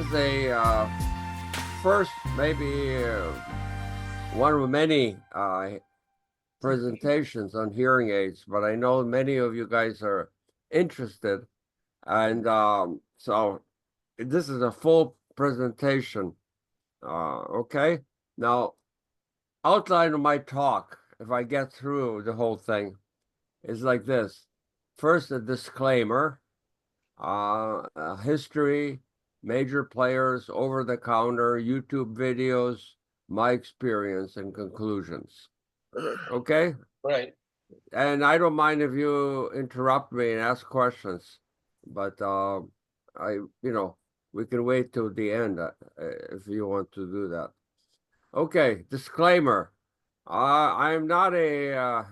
is a first, maybe one of many presentations on hearing aids, but I know many of you guys are interested. And so this is a full presentation. Okay. Now, outline of my talk, if I get through the whole thing, is like this. First, a disclaimer, history, major players, over-the-counter, YouTube videos, my experience and conclusions. Okay? Right. And I don't mind if you interrupt me and ask questions, but we can wait till the end if you want to do that. Okay, disclaimer. I'm not a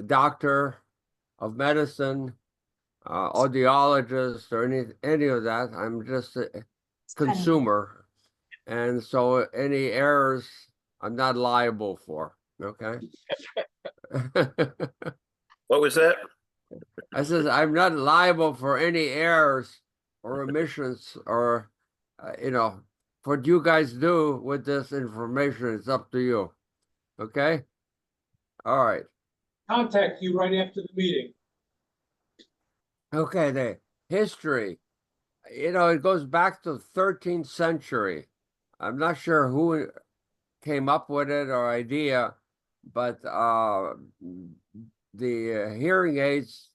doctor of medicine, audiologist, or any of that. I'm just a consumer, and so any errors I'm not liable for. Okay. What was that? I says I'm not liable for any errors or omissions or what you guys do with this information. It's up to you. Okay. All right. Contact you right after the meeting. Okay. The history. It goes back to the 13th century. I'm not sure who came up with it or idea, but the hearing aids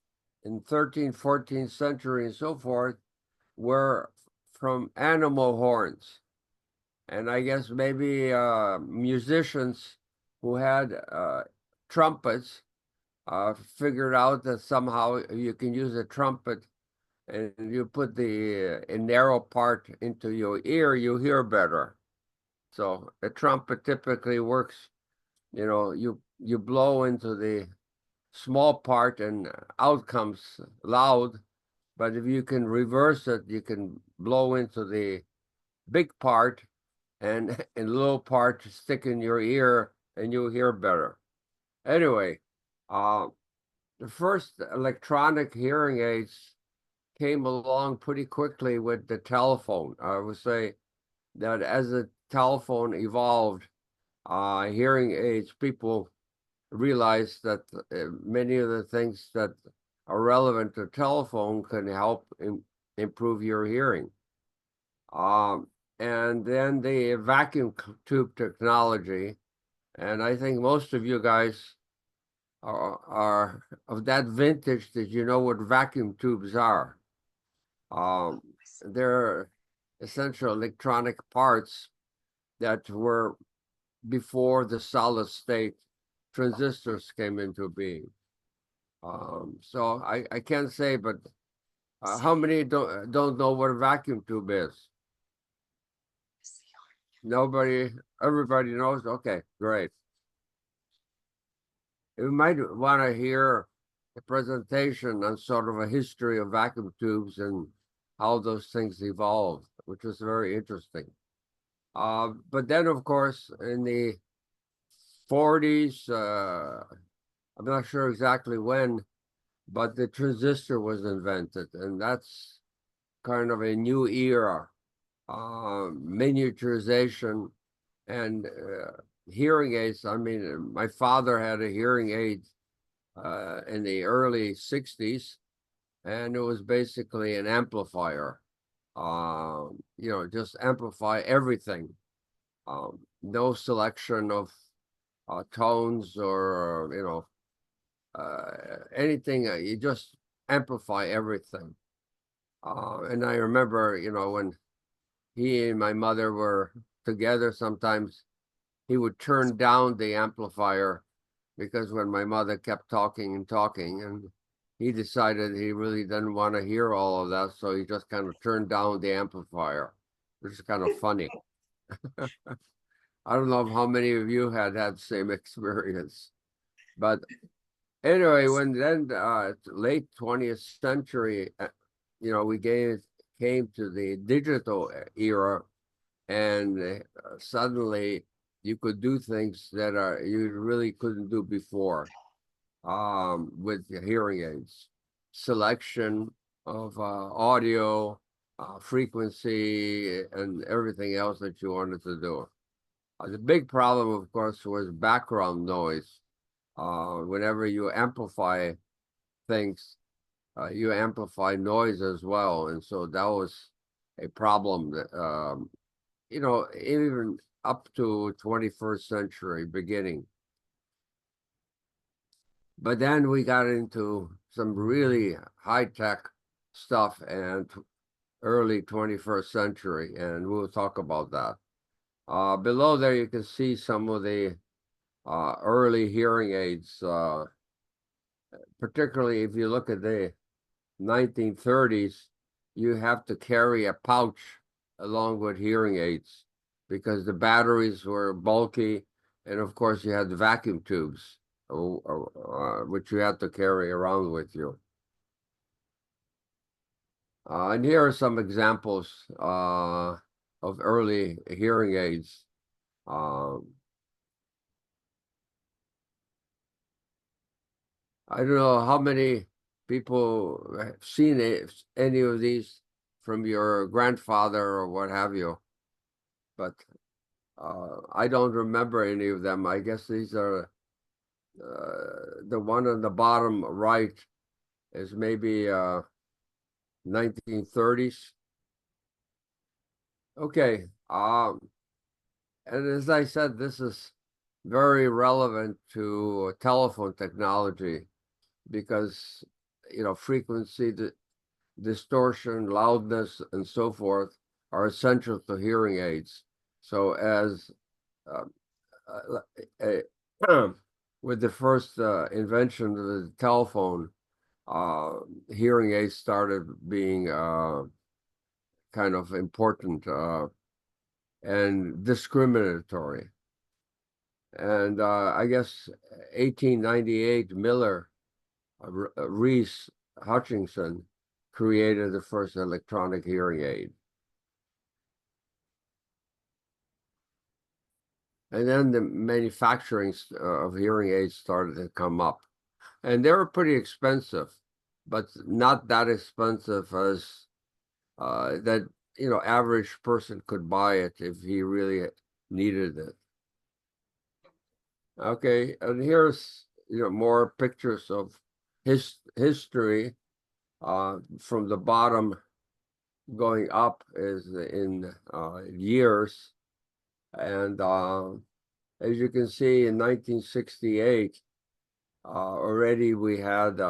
in 13th, 14th century and so forth were from animal horns. And I guess maybe musicians who had trumpets figured out that somehow you can use a trumpet and you put the narrow part into your ear, you hear better. So a trumpet typically works, you blow into the small part and out comes loud. But if you can reverse it, you can blow into the big part and a little part stick in your ear and you'll hear better. Anyway, the first electronic hearing aids came along pretty quickly with the telephone. I would say that as the telephone evolved, hearing aids, people realized that many of the things that are relevant to telephone can help improve your hearing. And then the vacuum tube technology, and I think most of you guys are of that vintage that you know what vacuum tubes are. They're essential electronic parts that were before the solid state transistors came into being. So I can't say, but how many don't know what a vacuum tube is? Nobody, everybody knows? Okay, great. You might want to hear a presentation on sort of a history of vacuum tubes and how those things evolved, which is very interesting. But then, of course, in the 40s, I'm not sure exactly when, but the transistor was invented, and that's kind of a new era. Miniaturization and hearing aids. I mean, my father had a hearing aid in the early 60s, and it was basically an amplifier. Just amplify everything. No selection of tones or anything. You just amplify everything. And I remember, when he and my mother were together, sometimes he would turn down the amplifier because when my mother kept talking and talking, and he decided he really didn't want to hear all of that, so he just kind of turned down the amplifier, which is kind of funny. I don't know how many of you had that same experience, but anyway, when then late 20th century, we came to the digital era, and suddenly you could do things that you really couldn't do before with the hearing aids. Selection of audio, frequency and everything else that you wanted to do. The big problem, of course, was background noise. Whenever you amplify things, you amplify noise as well, and so that was a problem that even up to 21st century beginning. But then we got into some really high-tech stuff and early 21st century, and we'll talk about that. Below there, you can see some of the early hearing aids, particularly if you look at the 1930s, you have to carry a pouch along with hearing aids because the batteries were bulky, and of course you had the vacuum tubes, which you had to carry around with you. And here are some examples of early hearing aids. I don't know how many people have seen any of these from your grandfather or what have you, but I don't remember any of them. I guess these are the one on the bottom right is maybe 1930s. Okay, and as I said, this is very relevant to telephone technology because frequency distortion, loudness, and so forth are essential to hearing aids. So as with the first invention of the telephone, hearing aids started being kind of important and discriminatory. And I guess 1898, Miller, Reese Hutchinson created the first electronic hearing aid. And then the manufacturing of hearing aids started to come up. And they were pretty expensive, but not that expensive as that, average person could buy it if he really needed it. Okay, and here's, more pictures of history. From the bottom going up is in years. And as you can see, in 1968, already we had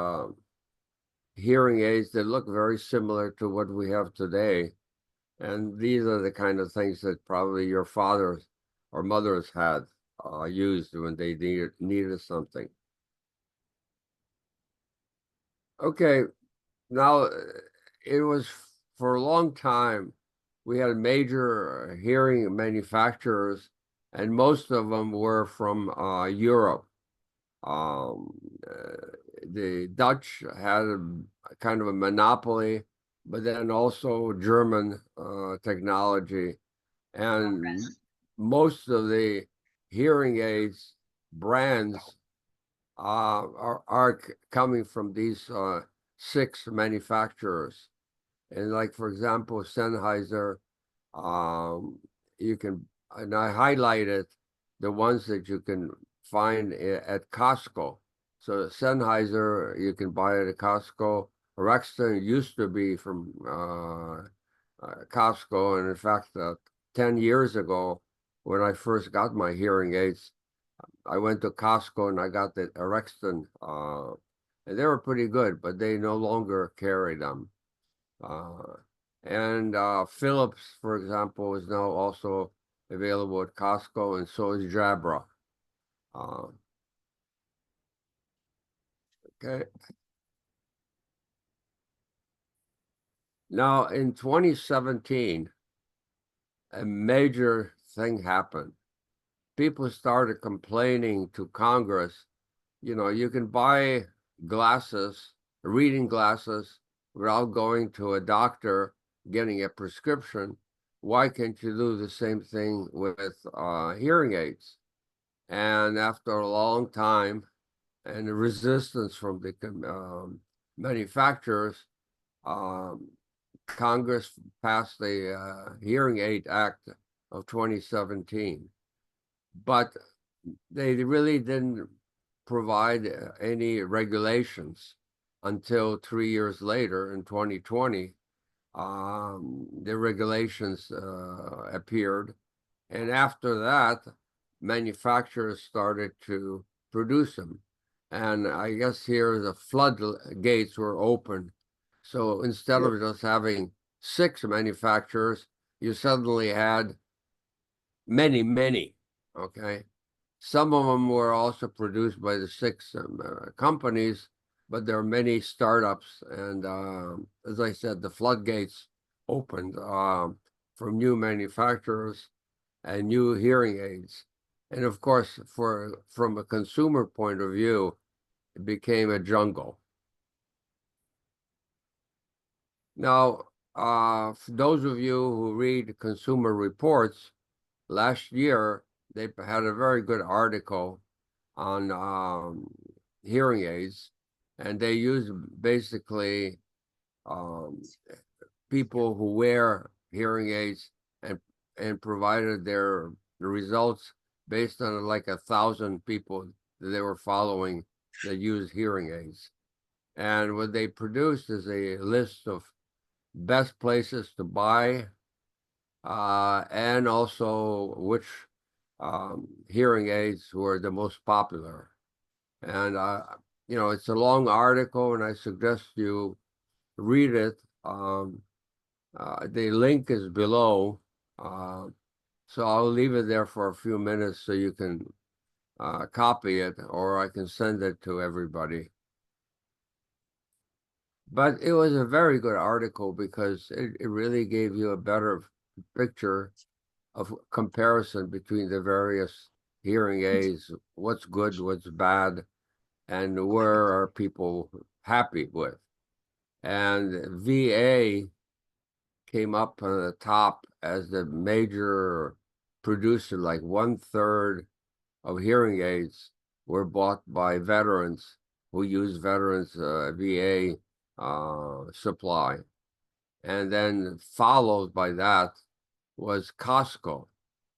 hearing aids that look very similar to what we have today. And these are the kind of things that probably your fathers or mothers had used when they needed something. Okay, now it was for a long time, we had major hearing manufacturers, and most of them were from Europe. The Dutch had kind of a monopoly, but then also German technology. And most of the hearing aids brands are coming from these 6 manufacturers. And like, for example, Sennheiser, you can, and I highlighted the ones that you can find at Costco. So Sennheiser, you can buy it at Costco. Rexton used to be from Costco. And in fact, 10 years ago, when I first got my hearing aids, I went to Costco and I got the Rexton, and they were pretty good, but they no longer carry them. And Philips, for example, is now also available at Costco, and so is Jabra. Okay. Now, in 2017, a major thing happened. People started complaining to Congress, you can buy glasses, reading glasses, without going to a doctor, getting a prescription. Why can't you do the same thing with hearing aids? And after a long time and the resistance from the manufacturers, Congress passed the Hearing Aid Act of 2017, but they really didn't provide any regulations until 3 years later in 2020. The regulations appeared, and after that, manufacturers started to produce them. And I guess here the floodgates were open. So instead of just having 6 manufacturers, you suddenly had many, many. Okay. Some of them were also produced by the 6 companies, but there are many startups. And as I said, the floodgates opened from new manufacturers and new hearing aids. And of course, from a consumer point of view, it became a jungle. Now, for those of you who read Consumer Reports, last year they had a very good article on hearing aids, and they use basically people who wear hearing aids and provided the results based on like 1,000 people that they were following that use hearing aids. And what they produced is a list of best places to buy and also which hearing aids were the most popular. And it's a long article, and I suggest you read it. The link is below, so I'll leave it there for a few minutes so you can copy it, or I can send it to everybody. But it was a very good article because it really gave you a better picture of comparison between the various hearing aids, what's good, what's bad, and where are people happy with. And VA came up on the top as the major producer, like 1/3 of hearing aids were bought by veterans who use veterans VA supply. And then followed by that was Costco.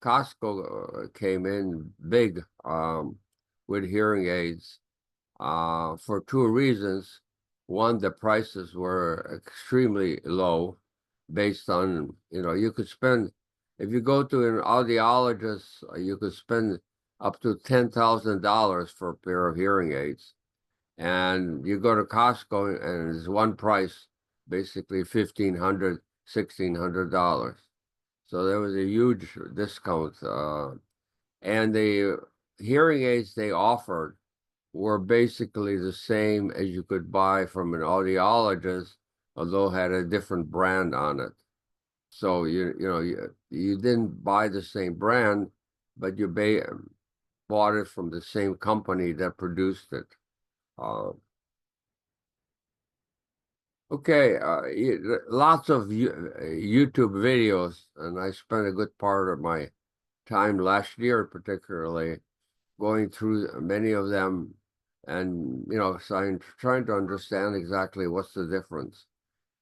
Costco came in big with hearing aids for 2 reasons. One, the prices were extremely low based on, you could spend, if you go to an audiologist, you could spend up to $10,000 for a pair of hearing aids. And you go to Costco and it's one price, basically $1,500, $1,600. So there was a huge discount. And the hearing aids they offered were basically the same as you could buy from an audiologist, although had a different brand on it. So you didn't buy the same brand, but you bought it from the same company that produced it. Okay, lots of YouTube videos, and I spent a good part of my time last year, particularly going through many of them, and so I'm trying to understand exactly what's the difference.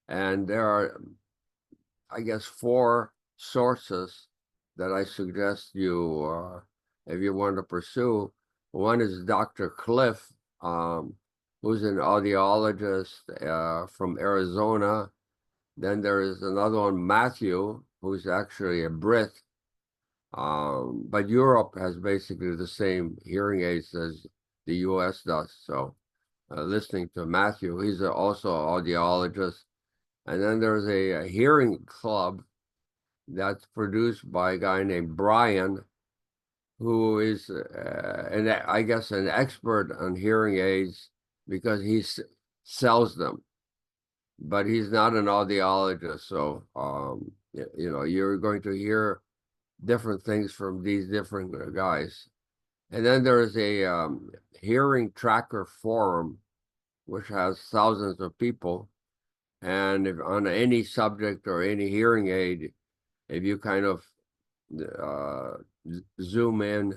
And there are, I guess, 4 sources that I suggest you, if you want to pursue. One is Dr. Cliff, who's an audiologist from Arizona. Then there is another one, Matthew, who's actually a Brit. But Europe has basically the same hearing aids as the US does. So listening to Matthew, he's also an audiologist. And then there's a hearing club that's produced by a guy named Brian, who is, I guess, an expert on hearing aids because he sells them. But he's not an audiologist. So, you're going to hear different things from these different guys. And then there's a hearing tracker forum, which has thousands of people. And if on any subject or any hearing aid, if you kind of zoom in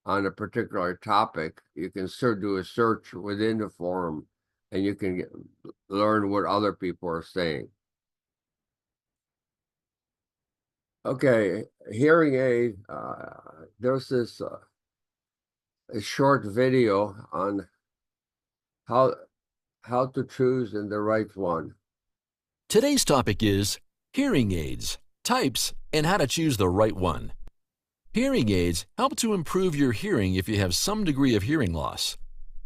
on a particular topic, you can do a search within the forum, and you can learn what other people are saying. Okay, hearing aid, there's this a short video on how to choose in the right one. Today's topic is hearing aids, types, and how to choose the right one. Hearing aids help to improve your hearing if you have some degree of hearing loss.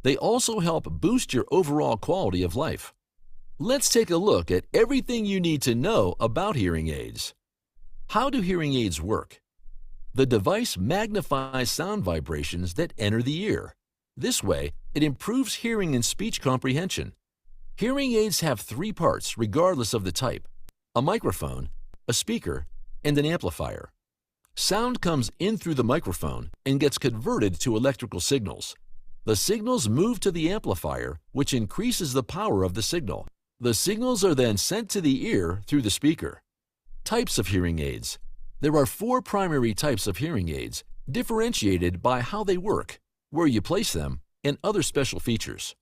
They also help boost your overall quality of life. Let's take a look at everything you need to know about hearing aids. How do hearing aids work? The device magnifies sound vibrations that enter the ear. This way, it improves hearing and speech comprehension. Hearing aids have three parts regardless of the type: a microphone, a speaker, and an amplifier. Sound comes in through the microphone and gets converted to electrical signals. The signals move to the amplifier, which increases the power of the signal. The signals are then sent to the ear through the speaker. Types of hearing aids. There are four primary types of hearing aids, differentiated by how they work, where you place them, and other special features.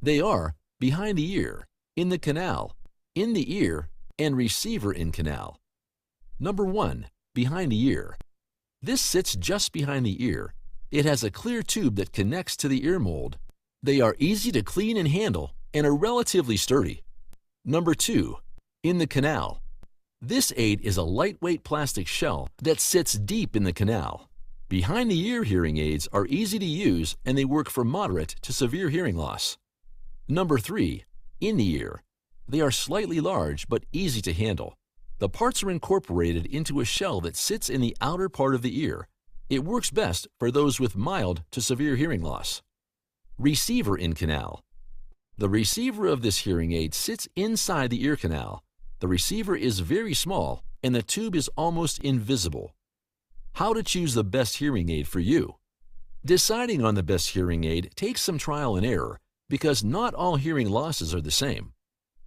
They are behind the ear, in the canal, in the ear, and receiver in canal. Number 1. Behind the ear. This sits just behind the ear. It has a clear tube that connects to the ear mold. They are easy to clean and handle and are relatively sturdy. Number 2. In the canal. This aid is a lightweight plastic shell that sits deep in the canal. Behind the ear hearing aids are easy to use and they work for moderate to severe hearing loss. Number 3. In the ear. They are slightly large but easy to handle. The parts are incorporated into a shell that sits in the outer part of the ear. It works best for those with mild to severe hearing loss. Receiver in canal. The receiver of this hearing aid sits inside the ear canal. The receiver is very small and the tube is almost invisible. How to choose the best hearing aid for you. Deciding on the best hearing aid takes some trial and error because not all hearing losses are the same.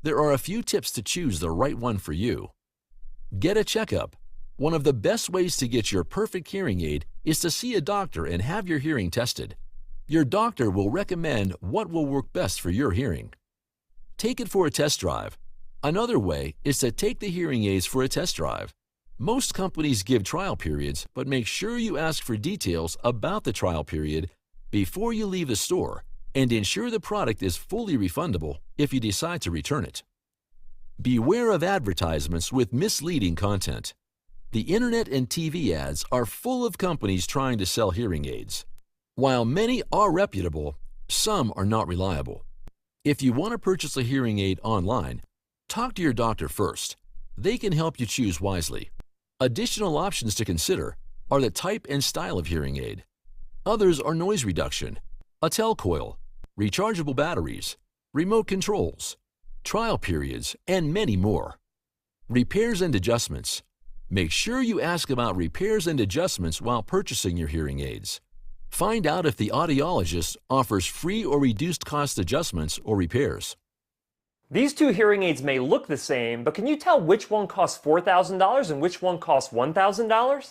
There are a few tips to choose the right one for you. Get a checkup. One of the best ways to get your perfect hearing aid is to see a doctor and have your hearing tested. Your doctor will recommend what will work best for your hearing. Take it for a test drive. Another way is to take the hearing aids for a test drive. Most companies give trial periods, but make sure you ask for details about the trial period before you leave the store and ensure the product is fully refundable if you decide to return it. Beware of advertisements with misleading content. The internet and TV ads are full of companies trying to sell hearing aids. While many are reputable, some are not reliable. If you want to purchase a hearing aid online, talk to your doctor first. They can help you choose wisely. Additional options to consider are the type and style of hearing aid. Others are noise reduction, a tell coil, rechargeable batteries, remote controls, trial periods, and many more. Repairs and adjustments. Make sure you ask about repairs and adjustments while purchasing your hearing aids. Find out if the audiologist offers free or reduced cost adjustments or repairs. These two hearing aids may look the same, but can you tell which one costs $4,000 and which one costs $1,000?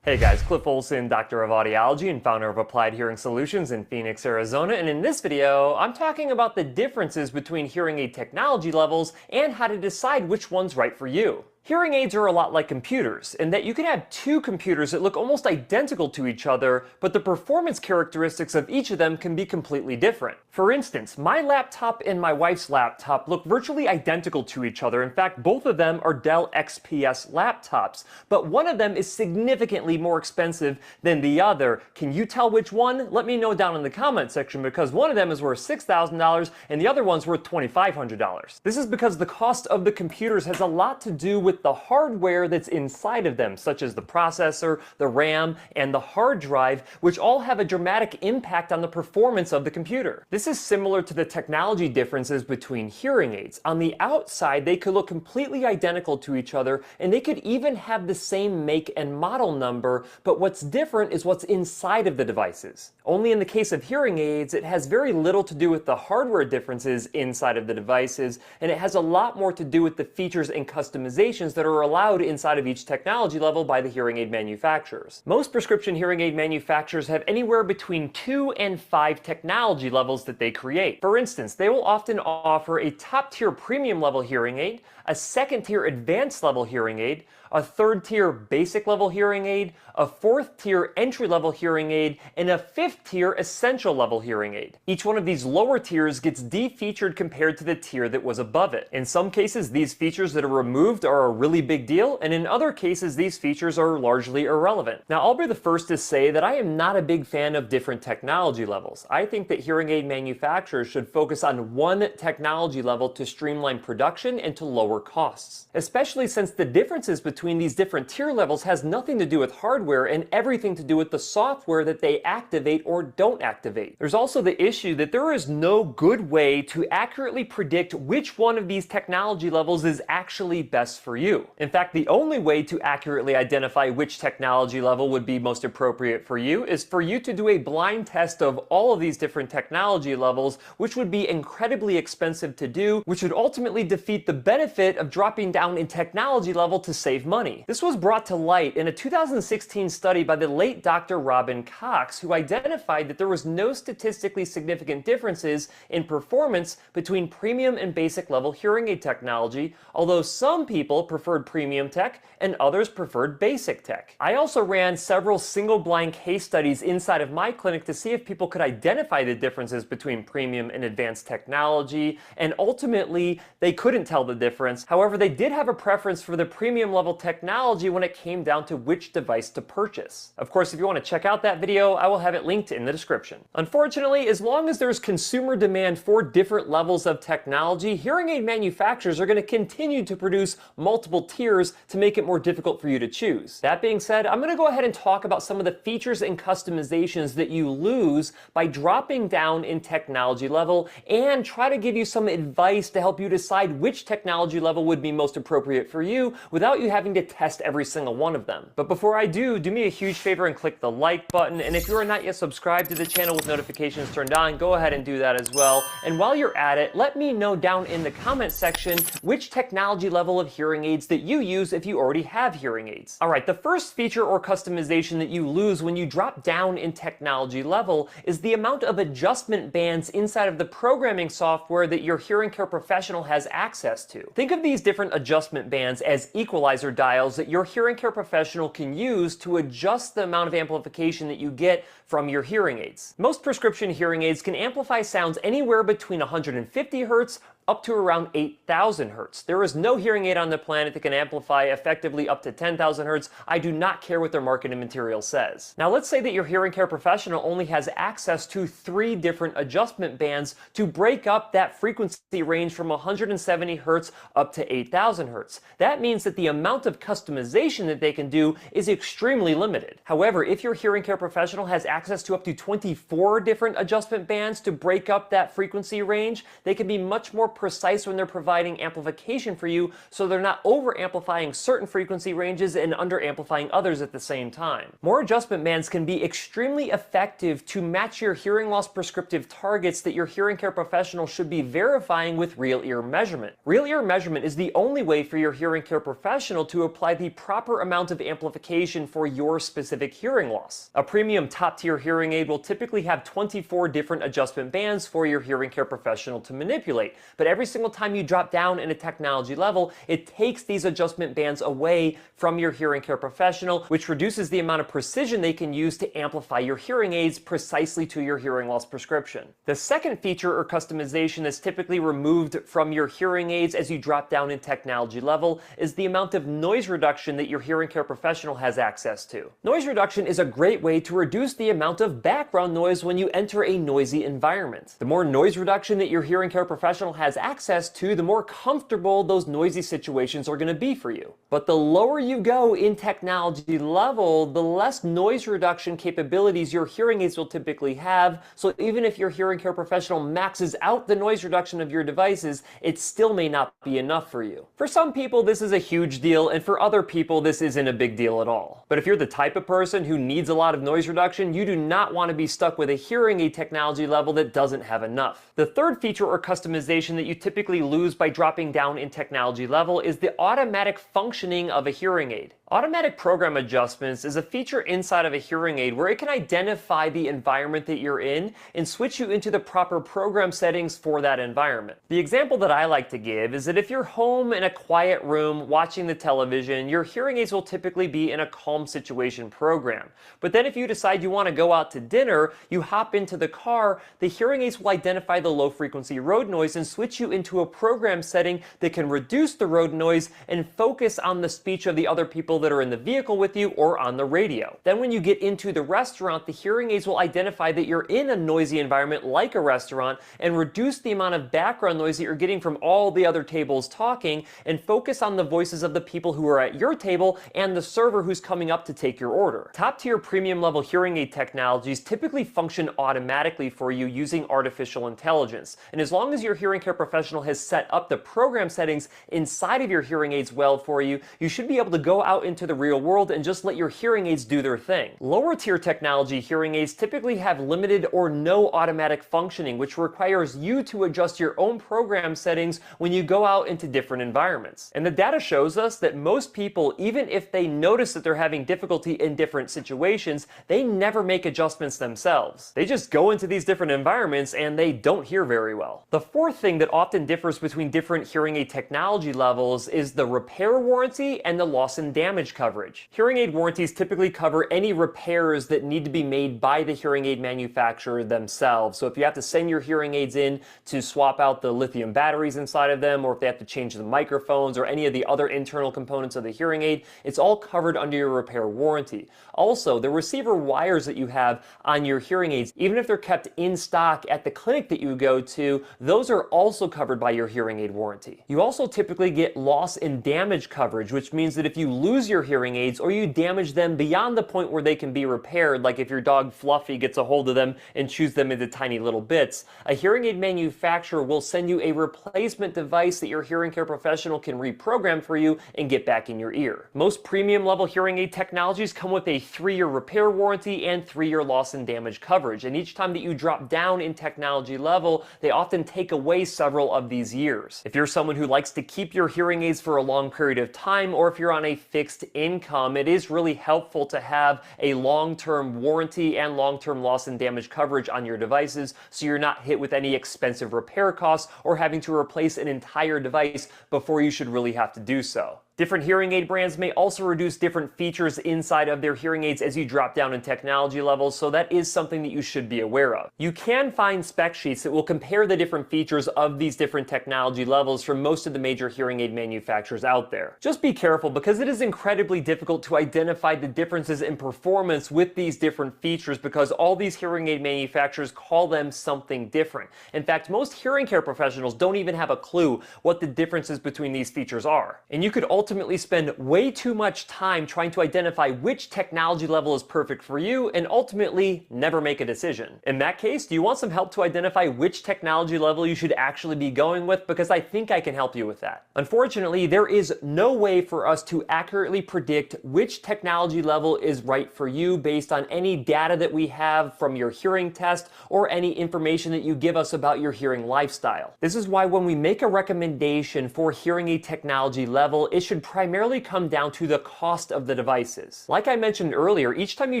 Hey guys, Cliff Olson, Doctor of Audiology and founder of Applied Hearing Solutions in Phoenix, Arizona, and in this video, I'm talking about the differences between hearing aid technology levels and how to decide which one's right for you. Hearing aids are a lot like computers, in that you can have two computers that look almost identical to each other, but the performance characteristics of each of them can be completely different. For instance, my laptop and my wife's laptop look virtually identical to each other. In fact, both of them are Dell XPS laptops, but one of them is significantly more expensive than the other. Can you tell which one? Let me know down in the comment section, because one of them is worth $6,000 and the other one's worth $2,500. This is because the cost of the computers has a lot to do with the hardware that's inside of them, such as the processor, the RAM, and the hard drive, which all have a dramatic impact on the performance of the computer. This is similar to the technology differences between hearing aids. On the outside, they could look completely identical to each other, and they could even have the same make and model number, but what's different is what's inside of the devices. Only in the case of hearing aids, it has very little to do with the hardware differences inside of the devices, and it has a lot more to do with the features and customizations that are allowed inside of each technology level by the hearing aid manufacturers. Most prescription hearing aid manufacturers have anywhere between 2 and 5 technology levels that they create. For instance, they will often offer a top-tier premium level hearing aid, a second-tier advanced level hearing aid, a third tier basic level hearing aid, a fourth tier entry level hearing aid, and a fifth tier essential level hearing aid. Each one of these lower tiers gets defeatured compared to the tier that was above it. In some cases, these features that are removed are a really big deal, and in other cases, these features are largely irrelevant. Now, I'll be the first to say that I am not a big fan of different technology levels. I think that hearing aid manufacturers should focus on one technology level to streamline production and to lower costs, especially since the differences between these different tier levels has nothing to do with hardware and everything to do with the software that they activate or don't activate. There's also the issue that there is no good way to accurately predict which one of these technology levels is actually best for you. In fact, the only way to accurately identify which technology level would be most appropriate for you is for you to do a blind test of all of these different technology levels, which would be incredibly expensive to do, which would ultimately defeat the benefit of dropping down in technology level to save money. This was brought to light in a 2016 study by the late Dr. Robin Cox, who identified that there was no statistically significant differences in performance between premium and basic level hearing aid technology, although some people preferred premium tech and others preferred basic tech. I also ran several single-blind case studies inside of my clinic to see if people could identify the differences between premium and advanced technology, and ultimately they couldn't tell the difference. However, they did have a preference for the premium level technology when it came down to which device to purchase. Of course, if you want to check out that video, I will have it linked in the description. Unfortunately, as long as there's consumer demand for different levels of technology, hearing aid manufacturers are going to continue to produce multiple tiers to make it more difficult for you to choose. That being said, I'm going to go ahead and talk about some of the features and customizations that you lose by dropping down in technology level and try to give you some advice to help you decide which technology level would be most appropriate for you without you having to test every single one of them. But before I do me a huge favor and click the like button, and if you are not yet subscribed to the channel with notifications turned on, go ahead and do that as well. And while you're at it, let me know down in the comment section which technology level of hearing aids that you use if you already have hearing aids. Alright, the first feature or customization that you lose when you drop down in technology level is the amount of adjustment bands inside of the programming software that your hearing care professional has access to. Think of these different adjustment bands as equalizer dials that your hearing care professional can use to adjust the amount of amplification that you get from your hearing aids. Most prescription hearing aids can amplify sounds anywhere between 150 Hz up to around 8,000 Hz. There is no hearing aid on the planet that can amplify effectively up to 10,000 Hz. I do not care what their marketing material says. Now let's say that your hearing care professional only has access to 3 different adjustment bands to break up that frequency range from 170 Hz up to 8,000 Hz. That means that the amount of customization that they can do is extremely limited. However, if your hearing care professional has access to up to 24 different adjustment bands to break up that frequency range, they can be much more precise when they're providing amplification for you, so they're not over amplifying certain frequency ranges and under amplifying others at the same time. More adjustment bands can be extremely effective to match your hearing loss prescriptive targets that your hearing care professional should be verifying with real ear measurement. Real ear measurement is the only way for your hearing care professional to apply the proper amount of amplification for your specific hearing loss. A premium top tier hearing aid will typically have 24 different adjustment bands for your hearing care professional to manipulate, but every single time you drop down in a technology level, it takes these adjustment bands away from your hearing care professional, which reduces the amount of precision they can use to amplify your hearing aids precisely to your hearing loss prescription. The second feature or customization that's typically removed from your hearing aids as you drop down in technology level is the amount of noise reduction that your hearing care professional has access to. Noise reduction is a great way to reduce the amount of background noise when you enter a noisy environment. The more noise reduction that your hearing care professional has access to, the more comfortable those noisy situations are going to be for you. But the lower you go in technology level, the less noise reduction capabilities your hearing aids will typically have, so even if your hearing care professional maxes out the noise reduction of your devices, it still may not be enough for you. For some people, this is a huge deal, and for other people, this isn't a big deal at all. But if you're the type of person who needs a lot of noise reduction, you do not want to be stuck with a hearing aid technology level that doesn't have enough. The third feature or customization that you typically lose by dropping down in technology level is the automatic functioning of a hearing aid. Automatic program adjustments is a feature inside of a hearing aid where it can identify the environment that you're in and switch you into the proper program settings for that environment. The example that I like to give is that if you're home in a quiet room watching the television, your hearing aids will typically be in a calm situation program. But then if you decide you want to go out to dinner, you hop into the car, the hearing aids will identify the low frequency road noise and switch you into a program setting that can reduce the road noise and focus on the speech of the other people that are in the vehicle with you or on the radio. Then when you get into the restaurant, the hearing aids will identify that you're in a noisy environment like a restaurant and reduce the amount of background noise that you're getting from all the other tables talking and focus on the voices of the people who are at your table and the server who's coming up to take your order. Top tier premium level hearing aid technologies typically function automatically for you using artificial intelligence. And as long as your hearing care professional has set up the program settings inside of your hearing aids well for you, you should be able to go out into the real world and just let your hearing aids do their thing. Lower tier technology hearing aids typically have limited or no automatic functioning, which requires you to adjust your own program settings when you go out into different environments. And the data shows us that most people, even if they notice that they're having difficulty in different situations, they never make adjustments themselves. They just go into these different environments and they don't hear very well. The fourth thing that often differs between different hearing aid technology levels is the repair warranty and the loss and damage coverage. Hearing aid warranties typically cover any repairs that need to be made by the hearing aid manufacturer themselves. So if you have to send your hearing aids in to swap out the lithium batteries inside of them, or if they have to change the microphones or any of the other internal components of the hearing aid, it's all covered under your repair warranty. Also, the receiver wires that you have on your hearing aids, even if they're kept in stock at the clinic that you go to, those are also covered by your hearing aid warranty. You also typically get loss and damage coverage, which means that if you lose your hearing aids or you damage them beyond the point where they can be repaired, like if your dog Fluffy gets a hold of them and chews them into tiny little bits, a hearing aid manufacturer will send you a replacement device that your hearing care professional can reprogram for you and get back in your ear. Most premium level hearing aid technologies come with a 3-year repair warranty and 3-year loss and damage coverage, and each time that you drop down in technology level, they often take away several of these years. If you're someone who likes to keep your hearing aids for a long period of time, or if you're on a fixed income, it is really helpful to have a long-term warranty and long-term loss and damage coverage on your devices so you're not hit with any expensive repair costs or having to replace an entire device before you should really have to do so. Different hearing aid brands may also reduce different features inside of their hearing aids as you drop down in technology levels, so that is something that you should be aware of. You can find spec sheets that will compare the different features of these different technology levels from most of the major hearing aid manufacturers out there. Just be careful because it is incredibly difficult to identify the differences in performance with these different features because all these hearing aid manufacturers call them something different. In fact, most hearing care professionals don't even have a clue what the differences between these features are. And you could ultimately spend way too much time trying to identify which technology level is perfect for you and ultimately never make a decision. In that case, do you want some help to identify which technology level you should actually be going with? Because I think I can help you with that. Unfortunately, there is no way for us to accurately predict which technology level is right for you based on any data that we have from your hearing test or any information that you give us about your hearing lifestyle. This is why when we make a recommendation for hearing aid technology level, it should primarily come down to the cost of the devices. Like I mentioned earlier, each time you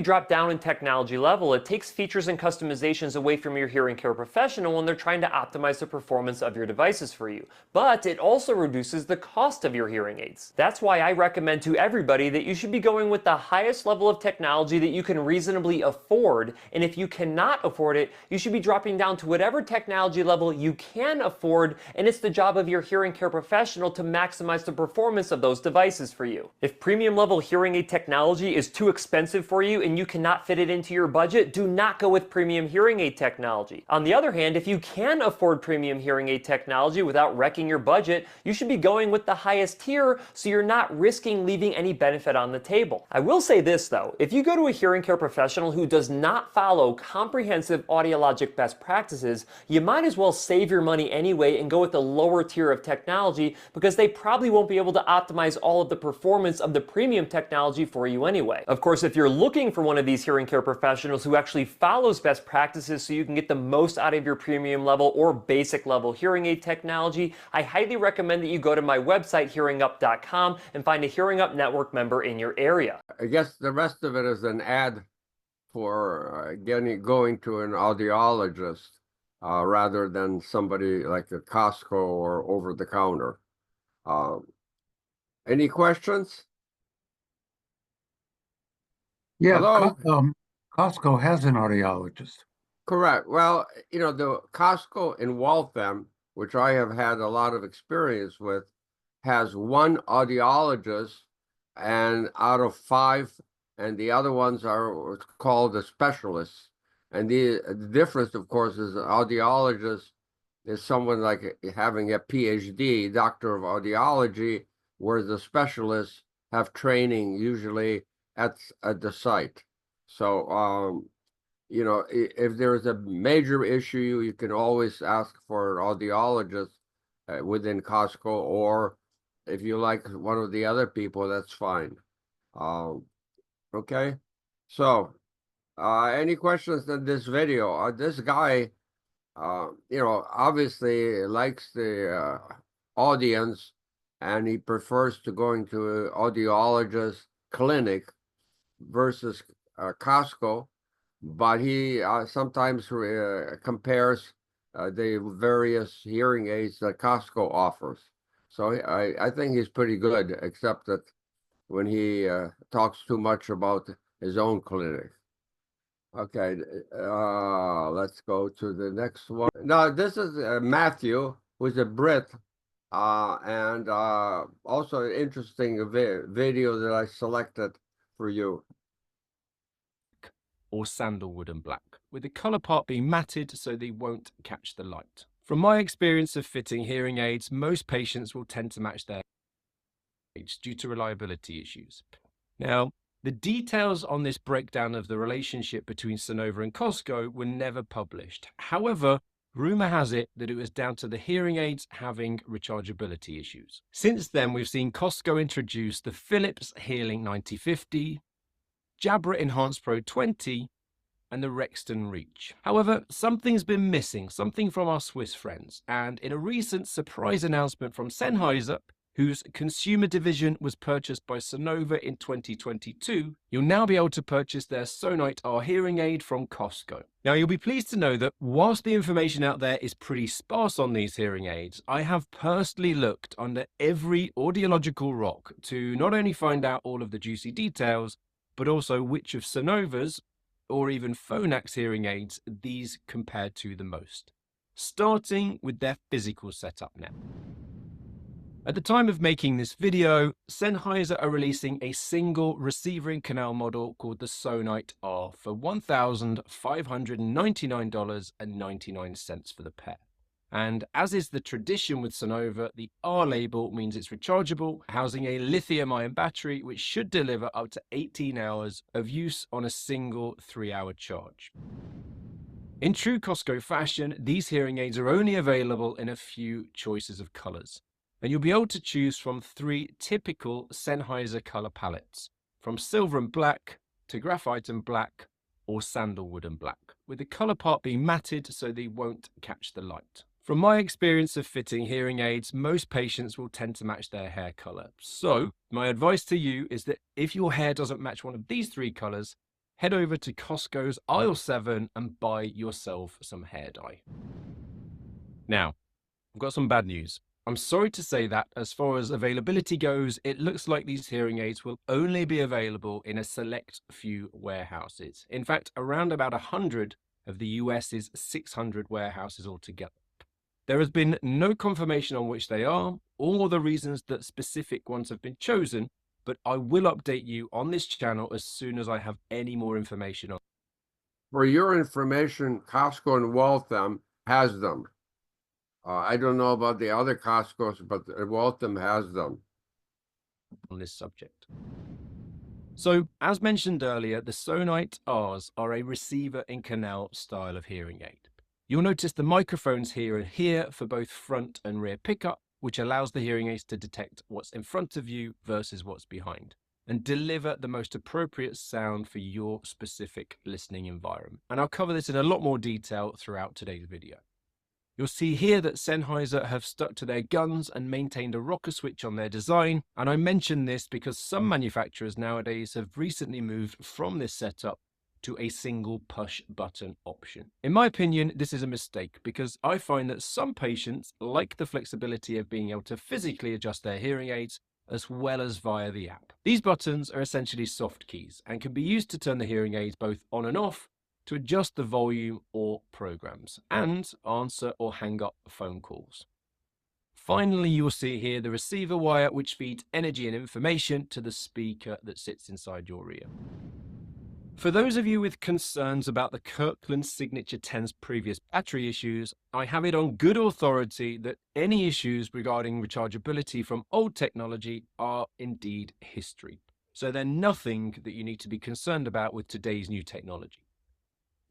drop down in technology level, it takes features and customizations away from your hearing care professional when they're trying to optimize the performance of your devices for you. But it also reduces the cost of your hearing aids. That's why I recommend to everybody that you should be going with the highest level of technology that you can reasonably afford, and if you cannot afford it, you should be dropping down to whatever technology level you can afford, and it's the job of your hearing care professional to maximize the performance of those devices for you. If premium level hearing aid technology is too expensive for you and you cannot fit it into your budget, do not go with premium hearing aid technology. On the other hand, if you can afford premium hearing aid technology without wrecking your budget, you should be going with the highest tier so you're not risking leaving any benefit on the table. I will say this though, if you go to a hearing care professional who does not follow comprehensive audiologic best practices, you might as well save your money anyway and go with the lower tier of technology because they probably won't be able to optimize optimize all of the performance of the premium technology for you anyway. Of course, if you're looking for one of these hearing care professionals who actually follows best practices so you can get the most out of your premium level or basic level hearing aid technology, I highly recommend that you go to my website, hearingup.com, and find a Hearing Up Network member in your area. I guess the rest of it is an ad for going to an audiologist rather than somebody like a Costco or over the counter. Any questions? Yeah, Hello? Costco has an audiologist. Correct. Well, the Costco in Waltham, which I have had a lot of experience with, has one audiologist, and out of 5, and the other ones are what's called the specialists. And the difference, of course, is an audiologist is someone like having a PhD, doctor of audiology, whereas the specialists have training usually at the site. So, if there's a major issue, you can always ask for an audiologist within Costco, or if you like one of the other people, that's fine. Okay, so any questions in this video? This guy, obviously likes the audience, and he prefers to going to an audiologist clinic versus Costco, but he sometimes compares the various hearing aids that Costco offers. So I think he's pretty good, except that when he talks too much about his own clinic. Okay, let's go to the next one. Now, this is Matthew, who's a Brit, and also an interesting video that I selected for you. Or sandalwood and black, with the colour part being matted so they won't catch the light. From my experience of fitting hearing aids, most patients will tend to match their aids due to reliability issues. Now, the details on this breakdown of the relationship between Sonova and Costco were never published. However, rumour has it that it was down to the hearing aids having rechargeability issues. Since then, we've seen Costco introduce the Philips Hearing 9050, Jabra Enhanced Pro 20, and the Rexton Reach. However, something's been missing, something from our Swiss friends, and in a recent surprise announcement from Sennheiser, whose consumer division was purchased by Sonova in 2022, you'll now be able to purchase their Sonite R hearing aid from Costco. Now, you'll be pleased to know that whilst the information out there is pretty sparse on these hearing aids, I have personally looked under every audiological rock to not only find out all of the juicy details, but also which of Sonova's or even Phonak hearing aids these compared to the most, starting with their physical setup now. At the time of making this video, Sennheiser are releasing a single receiver in canal model called the Sonite R for $1,599.99 for the pair. And as is the tradition with Sonova, the R label means it's rechargeable, housing a lithium-ion battery which should deliver up to 18 hours of use on a single 3-hour charge. In true Costco fashion, these hearing aids are only available in a few choices of colors, and you'll be able to choose from 3 typical Sennheiser color palettes, from silver and black to graphite and black or sandalwood and black, with the color part being matted so they won't catch the light. From my experience of fitting hearing aids, most patients will tend to match their hair color. So my advice to you is that if your hair doesn't match one of these 3 colors, head over to Costco's aisle 7 and buy yourself some hair dye. Now, I've got some bad news. I'm sorry to say that as far as availability goes, it looks like these hearing aids will only be available in a select few warehouses. In fact, around about 100 of the US's 600 warehouses altogether. There has been no confirmation on which they are, or the reasons that specific ones have been chosen, but I will update you on this channel as soon as I have any more information on. For your information, Costco in Waltham has them. I don't know about the other Costco's, but Waltham has them. On this subject. So, as mentioned earlier, the Sonite Rs are a receiver in canal style of hearing aid. You'll notice the microphones here and here for both front and rear pickup, which allows the hearing aids to detect what's in front of you versus what's behind, and deliver the most appropriate sound for your specific listening environment. And I'll cover this in a lot more detail throughout today's video. You'll see here that Sennheiser have stuck to their guns and maintained a rocker switch on their design, and I mention this because some manufacturers nowadays have recently moved from this setup to a single push button option. In my opinion, this is a mistake because I find that some patients like the flexibility of being able to physically adjust their hearing aids as well as via the app. These buttons are essentially soft keys and can be used to turn the hearing aids both on and off, to adjust the volume or programs, and answer or hang up phone calls. Finally, you will see here the receiver wire which feeds energy and information to the speaker that sits inside your ear. For those of you with concerns about the Kirkland Signature 10's previous battery issues, I have it on good authority that any issues regarding rechargeability from old technology are indeed history. So they're nothing that you need to be concerned about with today's new technology.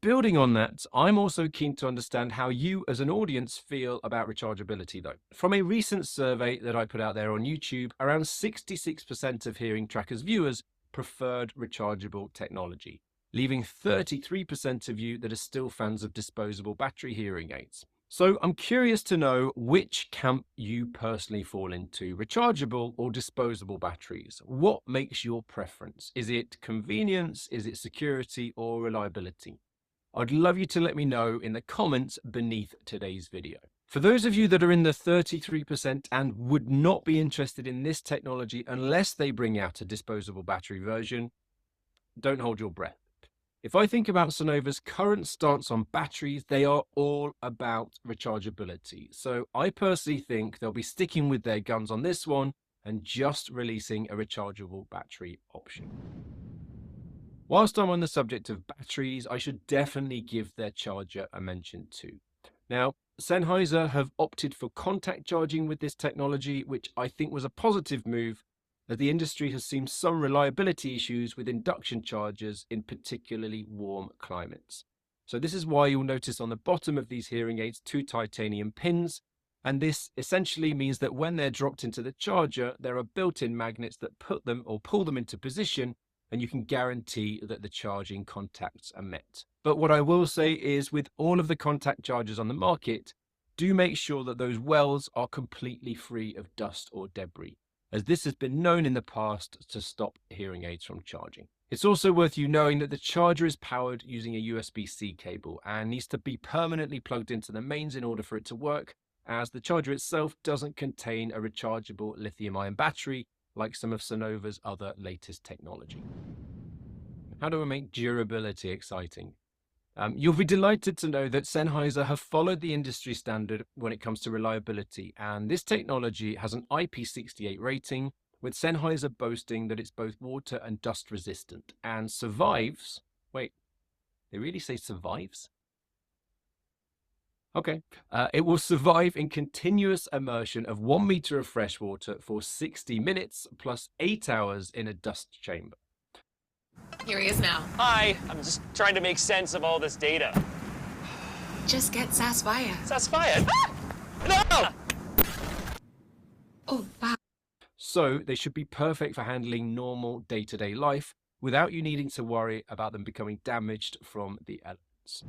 Building on that, I'm also keen to understand how you as an audience feel about rechargeability though. From a recent survey that I put out there on YouTube, around 66% of Hearing Tracker's viewers preferred rechargeable technology, leaving 33% of you that are still fans of disposable battery hearing aids. So I'm curious to know which camp you personally fall into, rechargeable or disposable batteries. What makes your preference? Is it convenience? Is it security or reliability? I'd love you to let me know in the comments beneath today's video. For those of you that are in the 33% and would not be interested in this technology unless they bring out a disposable battery version, don't hold your breath. If I think about Sonova's current stance on batteries, they are all about rechargeability. So I personally think they'll be sticking with their guns on this one and just releasing a rechargeable battery option. Whilst I'm on the subject of batteries, I should definitely give their charger a mention too. Now, Sennheiser have opted for contact charging with this technology, which I think was a positive move, as the industry has seen some reliability issues with induction chargers in particularly warm climates. So this is why you'll notice on the bottom of these hearing aids 2 titanium pins, and this essentially means that when they're dropped into the charger, there are built-in magnets that put them or pull them into position, and you can guarantee that the charging contacts are met. But what I will say is with all of the contact chargers on the market, do make sure that those wells are completely free of dust or debris, as this has been known in the past to stop hearing aids from charging. It's also worth you knowing that the charger is powered using a USB-C cable and needs to be permanently plugged into the mains in order for it to work, as the charger itself doesn't contain a rechargeable lithium-ion battery like some of Sonova's other latest technology. How do I make durability exciting? You'll be delighted to know that Sennheiser have followed the industry standard when it comes to reliability, and this technology has an IP68 rating, with Sennheiser boasting that it's both water and dust resistant and survives. Wait, they really say survives? Okay. It will survive in continuous immersion of 1 meter of fresh water for 60 minutes plus 8 hours in a dust chamber. Here he is now. Hi, I'm just trying to make sense of all this data. Just get Sasvaya. Sasvaya. No! Oh, wow. So they should be perfect for handling normal day-to-day life without you needing to worry about them becoming damaged from the elements.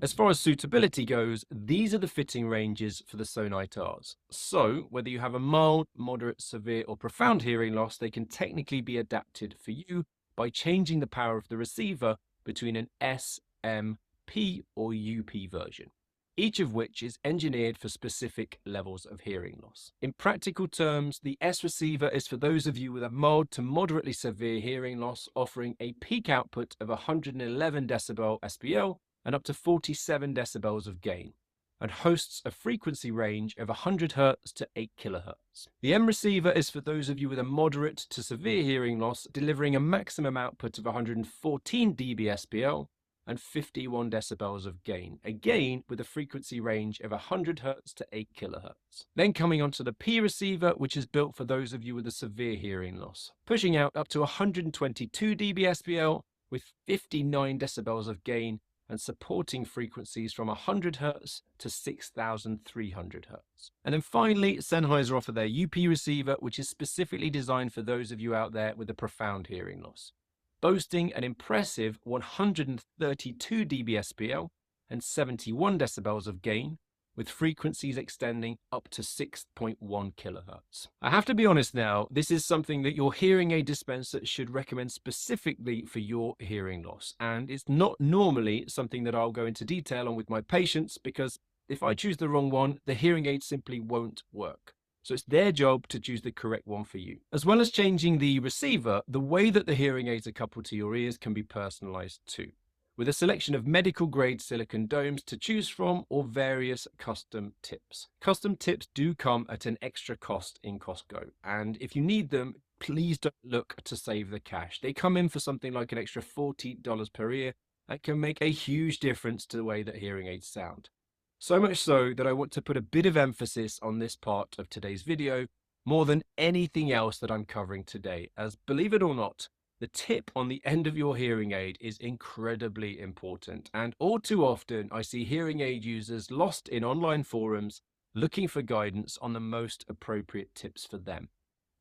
As far as suitability goes, these are the fitting ranges for the Sonite Rs. So whether you have a mild, moderate, severe or profound hearing loss, they can technically be adapted for you by changing the power of the receiver between an S, M, P or UP version, each of which is engineered for specific levels of hearing loss. In practical terms, the S receiver is for those of you with a mild to moderately severe hearing loss, offering a peak output of 111 decibel SPL and up to 47 decibels of gain, and hosts a frequency range of 100 Hz to 8 kHz. The M receiver is for those of you with a moderate to severe hearing loss, delivering a maximum output of 114 dB SPL and 51 decibels of gain, again with a frequency range of 100 Hz to 8 kHz. Then coming on to the P receiver, which is built for those of you with a severe hearing loss, pushing out up to 122 dB SPL with 59 decibels of gain and supporting frequencies from 100 Hz to 6,300 Hz. And then finally, Sennheiser offer their UP receiver, which is specifically designed for those of you out there with a profound hearing loss, boasting an impressive 132 dB SPL and 71 decibels of gain, with frequencies extending up to 6.1 kilohertz. I have to be honest now, this is something that your hearing aid dispenser should recommend specifically for your hearing loss, and it's not normally something that I'll go into detail on with my patients, because if I choose the wrong one, the hearing aid simply won't work. So it's their job to choose the correct one for you. As well as changing the receiver, the way that the hearing aids are coupled to your ears can be personalized too, with a selection of medical-grade silicone domes to choose from or various custom tips. Custom tips do come at an extra cost in Costco, and if you need them, please don't look to save the cash. They come in for something like an extra $40 per ear. That can make a huge difference to the way that hearing aids sound. So much so that I want to put a bit of emphasis on this part of today's video more than anything else that I'm covering today, as believe it or not, the tip on the end of your hearing aid is incredibly important, and all too often I see hearing aid users lost in online forums looking for guidance on the most appropriate tips for them.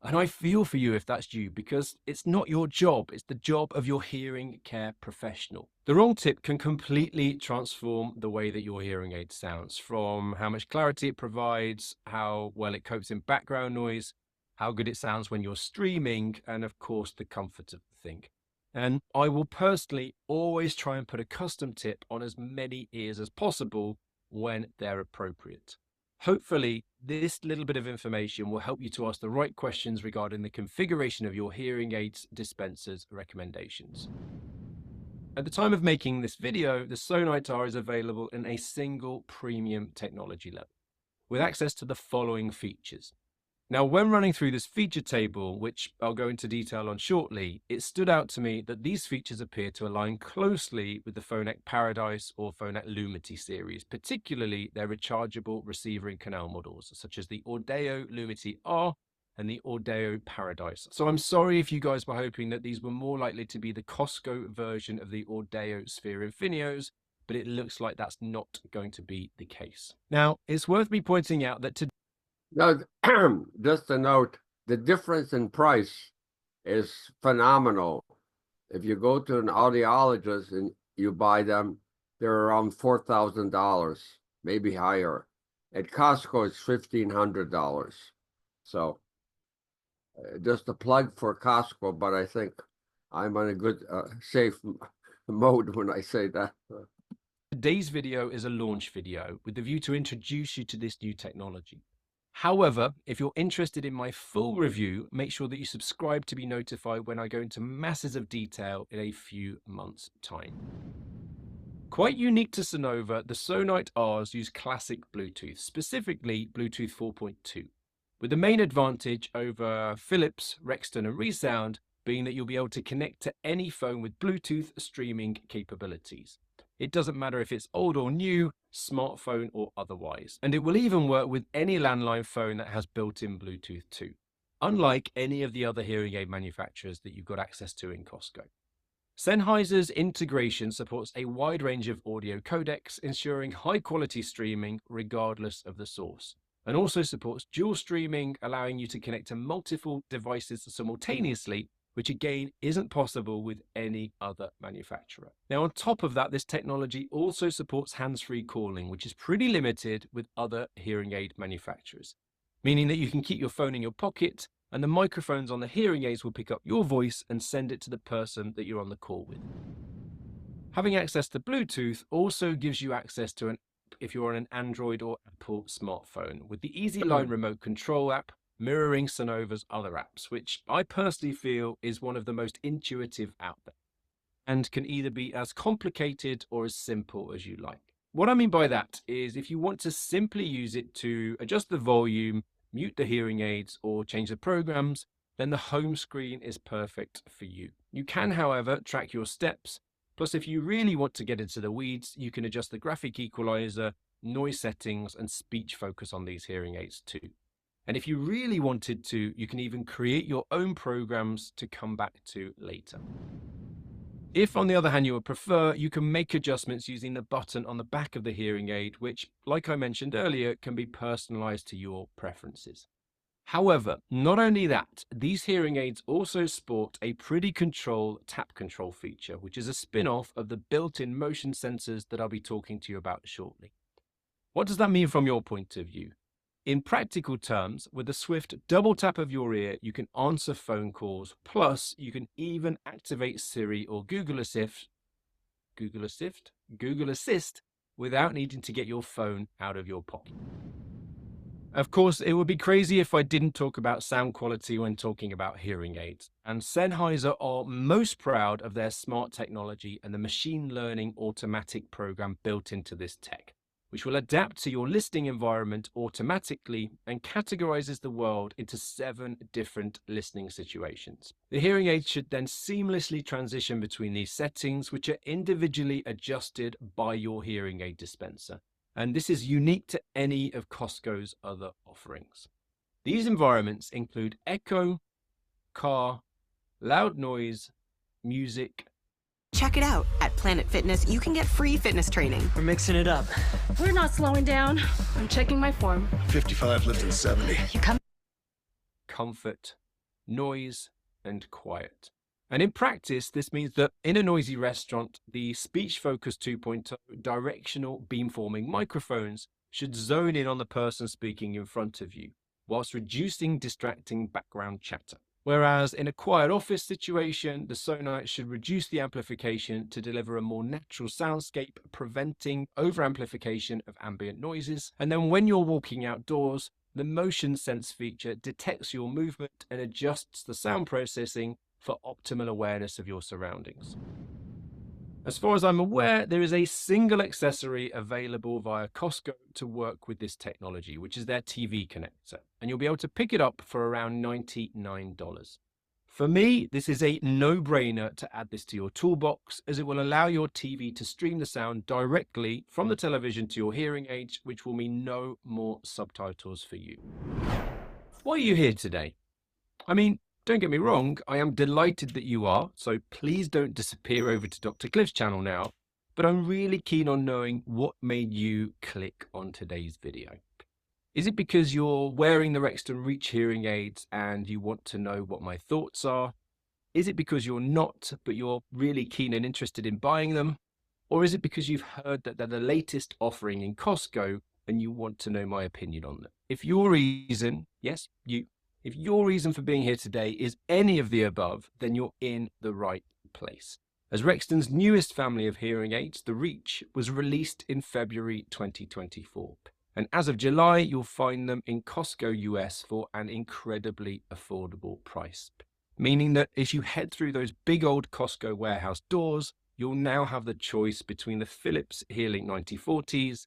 And I feel for you if that's you, because it's not your job, it's the job of your hearing care professional. The wrong tip can completely transform the way that your hearing aid sounds, from how much clarity it provides, how well it copes in background noise, how good it sounds when you're streaming, and of course the comfort of the thing. And I will personally always try and put a custom tip on as many ears as possible when they're appropriate. Hopefully, this little bit of information will help you to ask the right questions regarding the configuration of your hearing aids dispenser's recommendations. At the time of making this video, the Sonite R is available in a single premium technology level, with access to the following features. Now, when running through this feature table, which I'll go into detail on shortly, it stood out to me that these features appear to align closely with the Phonak Paradise or Phonak Lumity series, particularly their rechargeable receiver and canal models, such as the Audeo Lumity R and the Audeo Paradise. So I'm sorry if you guys were hoping that these were more likely to be the Costco version of the Audeo Sphere Infinios, but it looks like that's not going to be the case. Now, it's worth me pointing out that Now, just a note, the difference in price is phenomenal. If you go to an audiologist and you buy them, they're around $4,000, maybe higher. At Costco, it's $1,500. So just a plug for Costco, but I think I'm on a good, safe mode when I say that. today's video is a launch video with the view to introduce you to this new technology. However, if you're interested in my full review, make sure that you subscribe to be notified when I go into masses of detail in a few months' time. Quite unique to Sonova, the Sonite Rs use classic Bluetooth, specifically Bluetooth 4.2, with the main advantage over Philips, Rexton and ReSound being that you'll be able to connect to any phone with Bluetooth streaming capabilities. It doesn't matter if it's old or new, smartphone or otherwise. And it will even work with any landline phone that has built-in Bluetooth too, unlike any of the other hearing aid manufacturers that you've got access to in Costco. Sennheiser's integration supports a wide range of audio codecs, ensuring high-quality streaming regardless of the source, and also supports dual streaming, allowing you to connect to multiple devices simultaneously, which again isn't possible with any other manufacturer. Now, on top of that, this technology also supports hands-free calling, which is pretty limited with other hearing aid manufacturers, meaning that you can keep your phone in your pocket and the microphones on the hearing aids will pick up your voice and send it to the person that you're on the call with. Having access to Bluetooth also gives you access to an app if you're on an Android or Apple smartphone, with the EasyLine remote control app mirroring Sonova's other apps, which I personally feel is one of the most intuitive out there and can either be as complicated or as simple as you like. What I mean by that is if you want to simply use it to adjust the volume, mute the hearing aids, or change the programs, then the home screen is perfect for you. You can, however, track your steps. Plus, if you really want to get into the weeds, you can adjust the graphic equalizer, noise settings, and speech focus on these hearing aids too. And if you really wanted to, you can even create your own programs to come back to later. If, on the other hand, you would prefer, you can make adjustments using the button on the back of the hearing aid, which, like I mentioned earlier, can be personalized to your preferences. However, not only that, these hearing aids also sport a pretty control tap control feature, which is a spin-off of the built-in motion sensors that I'll be talking to you about shortly. What does that mean from your point of view? In practical terms, with a swift double tap of your ear, you can answer phone calls, plus you can even activate Siri or Google Assist without needing to get your phone out of your pocket. Of course, it would be crazy if I didn't talk about sound quality when talking about hearing aids. And Sennheiser are most proud of their smart technology and the machine learning automatic program built into this tech, which will adapt to your listening environment automatically and categorizes the world into 7 different listening situations. The hearing aid should then seamlessly transition between these settings, which are individually adjusted by your hearing aid dispenser. And this is unique to any of Costco's other offerings. These environments include echo, car, loud noise, music. Check it out. At Planet Fitness, you can get free fitness training. We're mixing it up. We're not slowing down. I'm checking my form. 55 lifting 70. You come. Comfort, noise, and quiet. And in practice, this means that in a noisy restaurant, the Speech Focus 2.0 directional beamforming microphones should zone in on the person speaking in front of you, whilst reducing distracting background chatter. Whereas in a quiet office situation, the Sonite should reduce the amplification to deliver a more natural soundscape, preventing overamplification of ambient noises. And then when you're walking outdoors, the motion sense feature detects your movement and adjusts the sound processing for optimal awareness of your surroundings. As far as I'm aware, there is a single accessory available via Costco to work with this technology, which is their TV connector, and you'll be able to pick it up for around $99. For me, this is a no-brainer to add this to your toolbox, as it will allow your TV to stream the sound directly from the television to your hearing aids, which will mean no more subtitles for you. Why are you here today? I mean, don't get me wrong, I am delighted that you are, so please don't disappear over to Dr. Cliff's channel now, but I'm really keen on knowing what made you click on today's video. Is it because you're wearing the Rexton Reach hearing aids and you want to know what my thoughts are? Is it because you're not, but you're really keen and interested in buying them? Or is it because you've heard that they're the latest offering in Costco and you want to know my opinion on them? If your reason, yes, you, if your reason for being here today is any of the above, then you're in the right place. As Rexton's newest family of hearing aids, the Reach, was released in February 2024. And as of July, you'll find them in Costco US for an incredibly affordable price. Meaning that if you head through those big old Costco warehouse doors, you'll now have the choice between the Philips HearLink 9040s,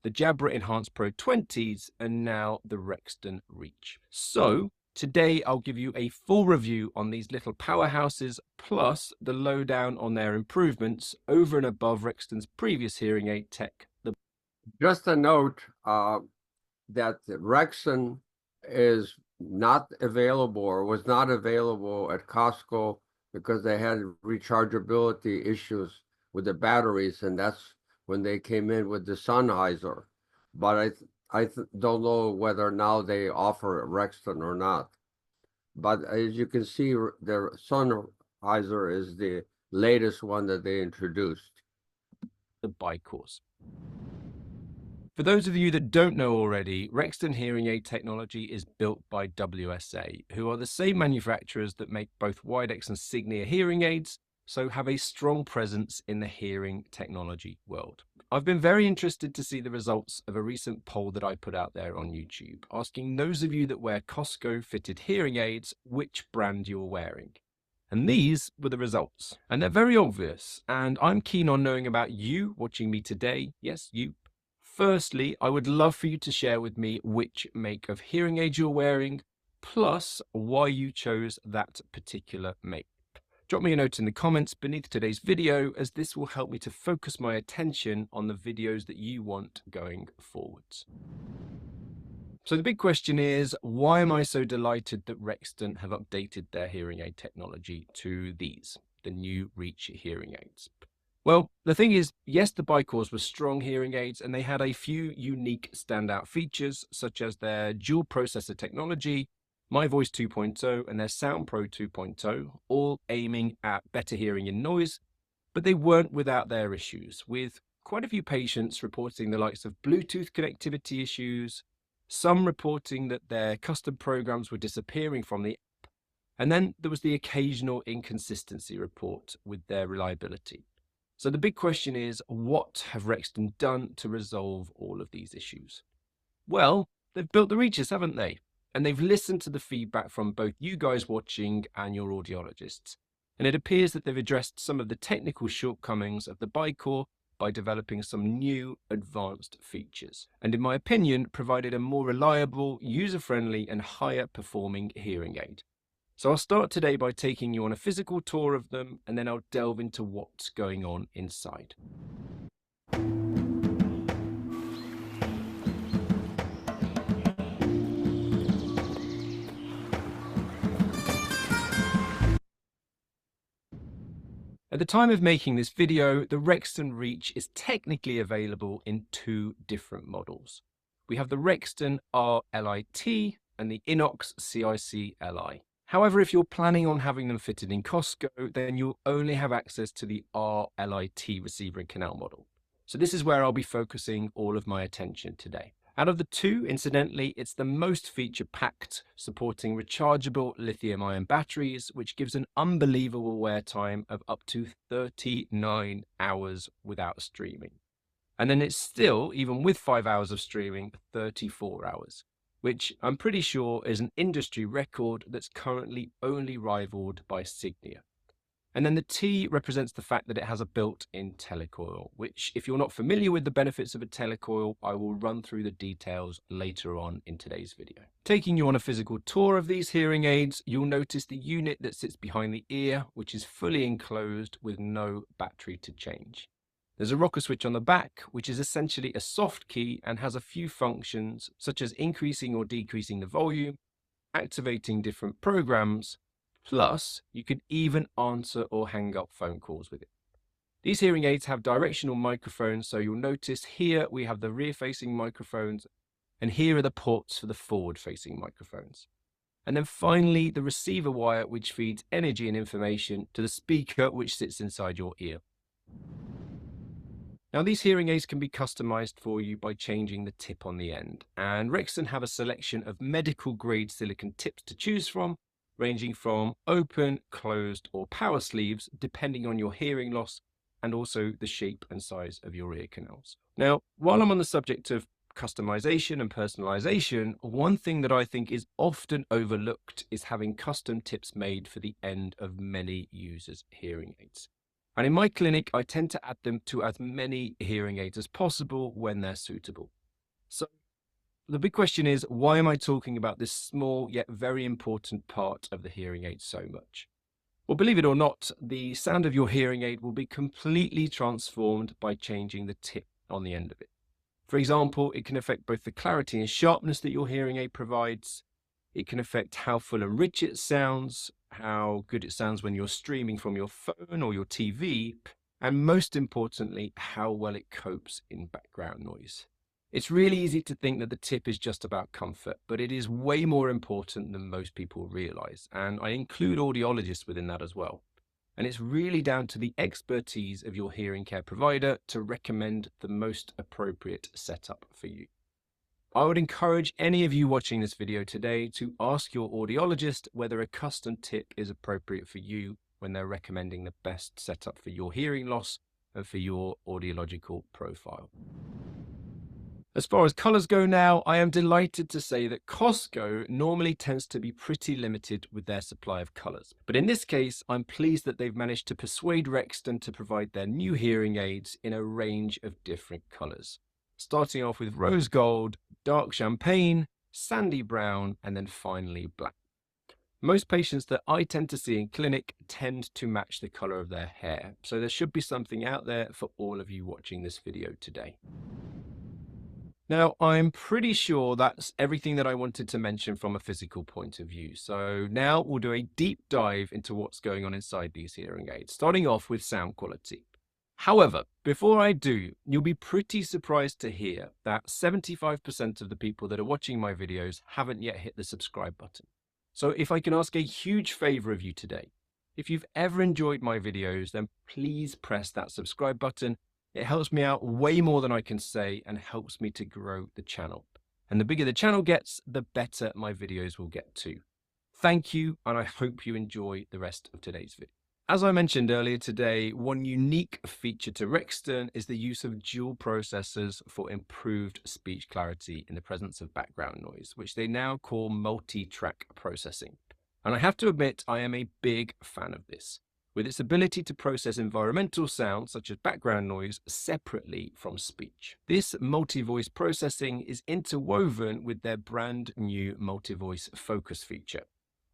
the Jabra Enhanced Pro 20s, and now the Rexton Reach. So today I'll give you a full review on these little powerhouses, plus the lowdown on their improvements over and above Rexton's previous hearing aid tech. Just a note that Rexton is not available or was not available at Costco because they had rechargeability issues with the batteries, and that's when they came in with the Sennheiser. But I don't know whether now they offer Rexton or not. But as you can see, the Sennheiser is the latest one that they introduced. The Bicors. For those of you that don't know already, Rexton hearing aid technology is built by WSA, who are the same manufacturers that make both Widex and Signia hearing aids, so have a strong presence in the hearing technology world. I've been very interested to see the results of a recent poll that I put out there on YouTube, asking those of you that wear Costco fitted hearing aids which brand you're wearing. And these were the results. And they're very obvious, and I'm keen on knowing about you watching me today. Yes, you. Firstly, I would love for you to share with me which make of hearing aid you're wearing, plus why you chose that particular make. Drop me a note in the comments beneath today's video, as this will help me to focus my attention on the videos that you want going forwards. So the big question is, why am I so delighted that Rexton have updated their hearing aid technology to these? the new Reach hearing aids? Well, the thing is, yes, the Bicors were strong hearing aids and they had a few unique standout features, such as their dual processor technology, My Voice 2.0 and their Sound Pro 2.0, all aiming at better hearing in noise, but they weren't without their issues, with quite a few patients reporting the likes of Bluetooth connectivity issues, some reporting that their custom programs were disappearing from the app, and then there was the occasional inconsistency report with their reliability. So the big question is, what have Rexton done to resolve all of these issues? Well, they've built the Reaches, haven't they? And they've listened to the feedback from both you guys watching and your audiologists. And it appears that they've addressed some of the technical shortcomings of the Bicor by developing some new advanced features. And in my opinion, provided a more reliable, user-friendly and higher performing hearing aid. So I'll start today by taking you on a physical tour of them, and then I'll delve into what's going on inside. At the time of making this video, the Rexton Reach is technically available in two different models. We have the Rexton R-LIT and the Inox CIC-LI. However, if you're planning on having them fitted in Costco, then you'll only have access to the R-LIT receiver and canal model. So this is where I'll be focusing all of my attention today. Out of the two, incidentally, it's the most feature-packed, supporting rechargeable lithium-ion batteries, which gives an unbelievable wear time of up to 39 hours without streaming. And then it's still, even with 5 hours of streaming, 34 hours. Which I'm pretty sure is an industry record that's currently only rivaled by Signia. And then the T represents the fact that it has a built-in telecoil, which, if you're not familiar with the benefits of a telecoil, I will run through the details later on in today's video. Taking you on a physical tour of these hearing aids, you'll notice the unit that sits behind the ear, which is fully enclosed with no battery to change. There's a rocker switch on the back, which is essentially a soft key and has a few functions, such as increasing or decreasing the volume, activating different programs, plus you can even answer or hang up phone calls with it. These hearing aids have directional microphones, so you'll notice here we have the rear-facing microphones, and here are the ports for the forward-facing microphones. And then finally, the receiver wire, which feeds energy and information to the speaker, which sits inside your ear. Now, these hearing aids can be customized for you by changing the tip on the end, and Rexton have a selection of medical-grade silicone tips to choose from, ranging from open, closed, or power sleeves, depending on your hearing loss and also the shape and size of your ear canals. Now, while I'm on the subject of customization and personalization, one thing that I think is often overlooked is having custom tips made for the end of many users' hearing aids. And in my clinic, I tend to add them to as many hearing aids as possible when they're suitable. So the big question is, why am I talking about this small yet very important part of the hearing aid so much? Well, believe it or not, the sound of your hearing aid will be completely transformed by changing the tip on the end of it. For example, it can affect both the clarity and sharpness that your hearing aid provides. It can affect how full and rich it sounds, how good it sounds when you're streaming from your phone or your TV, and most importantly, how well it copes in background noise. It's really easy to think that the tip is just about comfort, but it is way more important than most people realize, and I include audiologists within that as well. And it's really down to the expertise of your hearing care provider to recommend the most appropriate setup for you. I would encourage any of you watching this video today to ask your audiologist whether a custom tip is appropriate for you when they're recommending the best setup for your hearing loss and for your audiological profile. As far as colors go now, I am delighted to say that Costco normally tends to be pretty limited with their supply of colors. But in this case, I'm pleased that they've managed to persuade Rexton to provide their new hearing aids in a range of different colors. Starting off with rose gold, dark champagne, sandy brown, and then finally black. Most patients that I tend to see in clinic tend to match the color of their hair, so there should be something out there for all of you watching this video today. Now, I'm pretty sure that's everything that I wanted to mention from a physical point of view. So now we'll do a deep dive into what's going on inside these hearing aids, starting off with sound quality. However, before I do, you'll be pretty surprised to hear that 75% of the people that are watching my videos haven't yet hit the subscribe button. So if I can ask a huge favor of you today, if you've ever enjoyed my videos, then please press that subscribe button. It helps me out way more than I can say and helps me to grow the channel. And the bigger the channel gets, the better my videos will get too. Thank you, and I hope you enjoy the rest of today's video. As I mentioned earlier today, one unique feature to Rexton is the use of dual processors for improved speech clarity in the presence of background noise, which they now call multi-track processing. And I have to admit, I am a big fan of this, with its ability to process environmental sounds such as background noise separately from speech. This multi-voice processing is interwoven with their brand new multi-voice focus feature.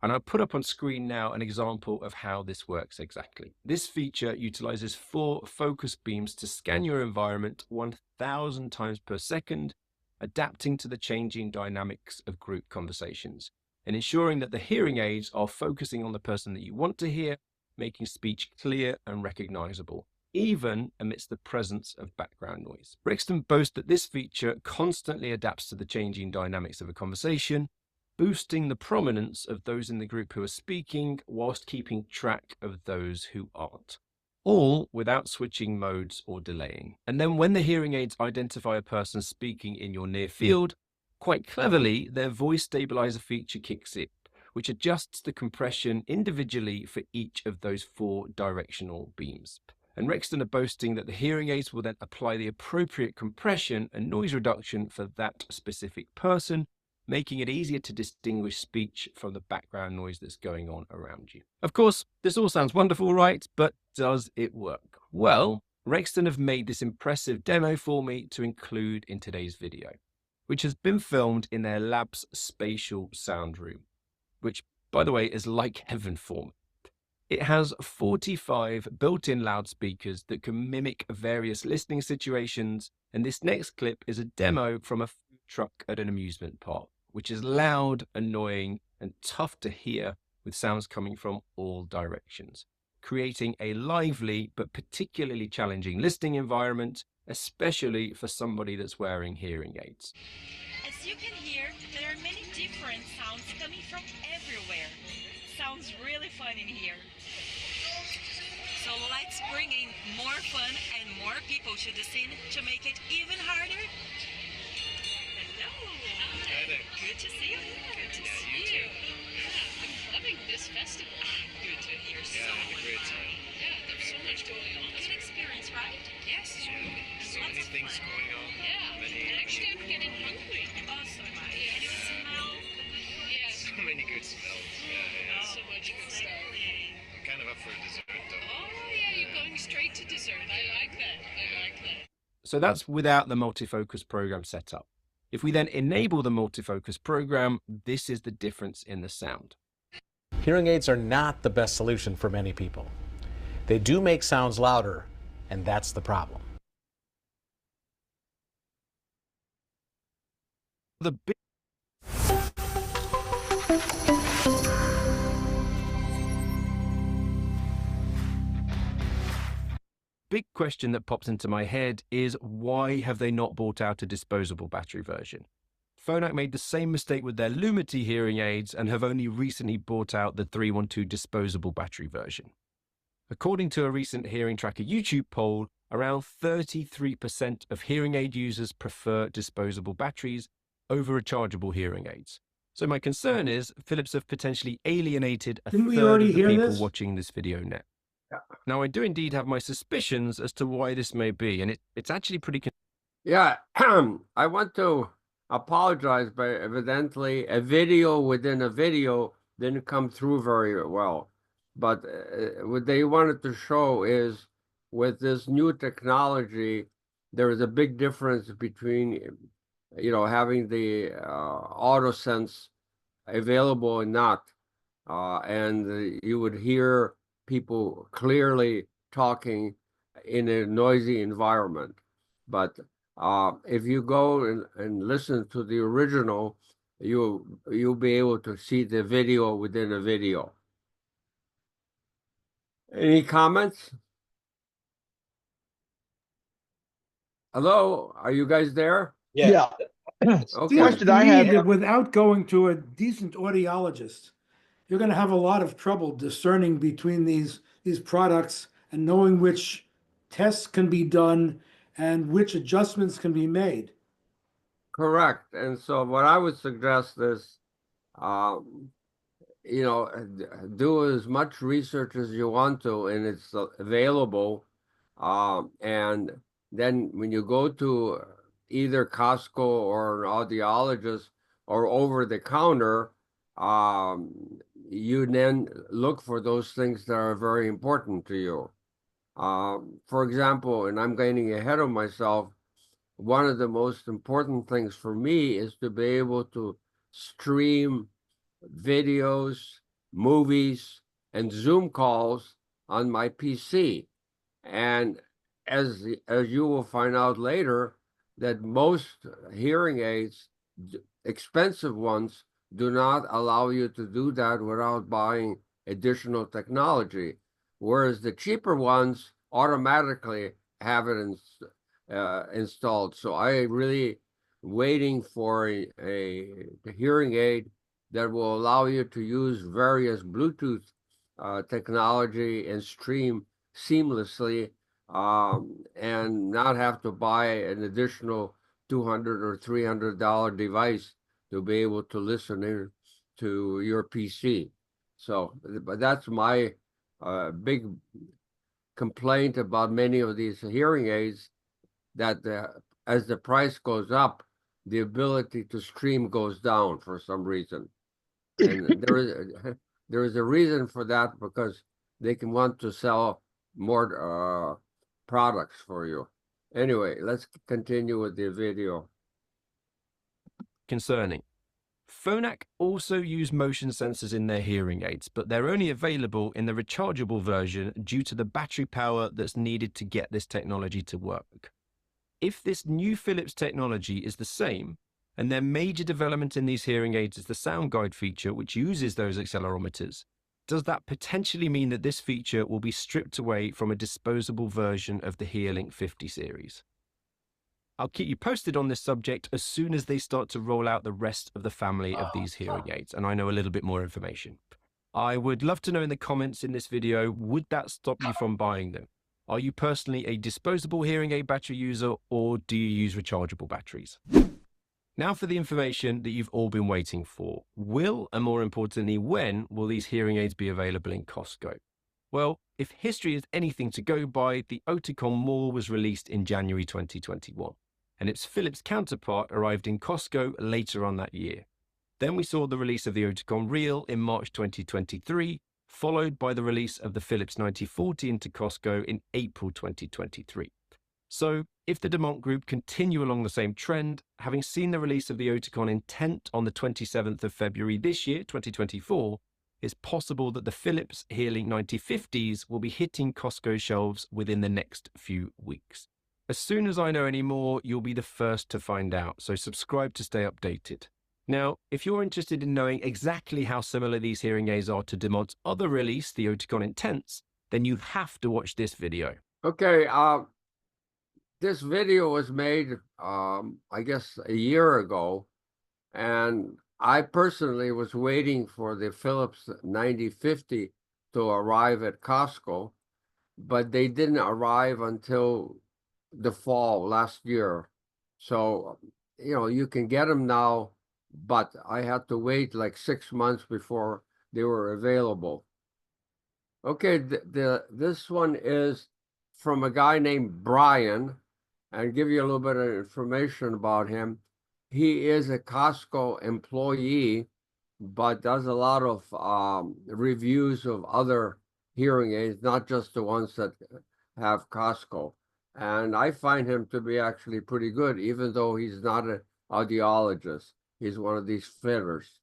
And I'll put up on screen now an example of how this works exactly. This feature utilizes 4 focus beams to scan your environment 1,000 times per second, adapting to the changing dynamics of group conversations, and ensuring that the hearing aids are focusing on the person that you want to hear, making speech clear and recognizable, even amidst the presence of background noise. Rexton boasts that this feature constantly adapts to the changing dynamics of a conversation, boosting the prominence of those in the group who are speaking whilst keeping track of those who aren't, all without switching modes or delaying. And then when the hearing aids identify a person speaking in your near field, quite cleverly, their voice stabilizer feature kicks in, which adjusts the compression individually for each of those 4 directional beams. And Rexton are boasting that the hearing aids will then apply the appropriate compression and noise reduction for that specific person, making it easier to distinguish speech from the background noise that's going on around you. Of course, this all sounds wonderful, right? But does it work? Well, Rexton have made this impressive demo for me to include in today's video, which has been filmed in their lab's spatial sound room, which, by the way, is like heaven for me. It has 45 built-in loudspeakers that can mimic various listening situations, and this next clip is a demo from a food truck at an amusement park, which is loud, annoying, and tough to hear with sounds coming from all directions, creating a lively but particularly challenging listening environment, especially for somebody that's wearing hearing aids. As you can hear, there are many different sounds coming from everywhere. Sounds really fun in here. So let's bring in more fun and more people to the scene to make it even harder. Hello. Hi there. Good to see you. Good to see you. Yeah, I'm loving this festival. Good to hear. Yeah, So having a much great fun. time. Yeah, there's so much going on. Good experience, right? Yes. Yeah, so Lots many of things fun. going on. Yeah. And actually, I'm getting hungry. Oh, so am I. Yes. And you smell the good food? Yes. So many good smells. Yeah. So much good stuff. I'm kind of up for dessert though. Oh, yeah, you're going straight to dessert. I like that. I like that. So that's without the multifocus program set up. If we then enable the multifocus program, this is the difference in the sound. Hearing aids are not the best solution for many people. They do make sounds louder, and that's the problem. The big question that pops into my head is, why have they not brought out a disposable battery version? Phonak made the same mistake with their Lumity hearing aids and have only recently brought out the 312 disposable battery version. According to a recent Hearing Tracker YouTube poll, around 33% of hearing aid users prefer disposable batteries over rechargeable hearing aids. So my concern is Philips have potentially alienated a Didn't we third already of the hear people this? watching this video now. Now, I do indeed have my suspicions as to why this may be, and it's actually pretty... Yeah, I want to apologize, but evidently a video within a video didn't come through very well. But what they wanted to show is with this new technology, there is a big difference between, having the auto sense available and not. And you would hear people clearly talking in a noisy environment. But If you go and listen to the original, you'll be able to see the video within a video. Any comments? Hello, are you guys there? Yeah. Okay. Seems to me that without going to a decent audiologist, you're going to have a lot of trouble discerning between these products and knowing which tests can be done and which adjustments can be made. Correct. And so what I would suggest is, you know, do as much research as you want to, and it's available. And then when you go to either Costco or an audiologist or over the counter, you then look for those things that are very important to you. For example, and I'm getting ahead of myself, one of the most important things for me is to be able to stream videos, movies, and Zoom calls on my PC. And as you will find out later, that most hearing aids, expensive ones, do not allow you to do that without buying additional technology, whereas the cheaper ones automatically have it installed. So I really waiting for a hearing aid that will allow you to use various Bluetooth technology and stream seamlessly, and not have to buy an additional $200 or $300 device to be able to listen to your PC. So, but that's my big complaint about many of these hearing aids, that as the price goes up, the ability to stream goes down for some reason. And there is a reason for that, because they can want to sell more products for you. Anyway, let's continue with the video. Concerning. Phonak also use motion sensors in their hearing aids, but they're only available in the rechargeable version due to the battery power that's needed to get this technology to work. If this new Philips technology is the same, and their major development in these hearing aids is the sound guide feature, which uses those accelerometers, does that potentially mean that this feature will be stripped away from a disposable version of the HearLink 50 series? I'll keep you posted on this subject as soon as they start to roll out the rest of the family of these hearing aids, and I know a little bit more information. I would love to know in the comments in this video, would that stop you from buying them? Are you personally a disposable hearing aid battery user, or do you use rechargeable batteries? Now for the information that you've all been waiting for. Will, and more importantly, when will these hearing aids be available in Costco? Well, if history is anything to go by, the Oticon More was released in January 2021, and its Philips counterpart arrived in Costco later on that year. Then we saw the release of the Oticon Real in March 2023, followed by the release of the Philips 9040 into Costco in April 2023. So, if the Demont Group continue along the same trend, having seen the release of the Oticon Intent on the 27th of February this year, 2024, it's possible that the Philips HearLink 9050s will be hitting Costco shelves within the next few weeks. As soon as I know any more, you'll be the first to find out, so subscribe to stay updated. Now, if you're interested in knowing exactly how similar these hearing aids are to Demont's other release, the Oticon Intents, then you have to watch this video. Okay, this video was made, I guess, a year ago, and I personally was waiting for the Philips 9050 to arrive at Costco, but they didn't arrive until the fall last year. So, you know, you can get them now, but I had to wait like 6 months before they were available. Okay, this one is from a guy named Brian, and give you a little bit of information about him. He is a Costco employee, but does a lot of reviews of other hearing aids, not just the ones that have Costco. And I find him to be actually pretty good, even though he's not an audiologist. He's one of these fitters.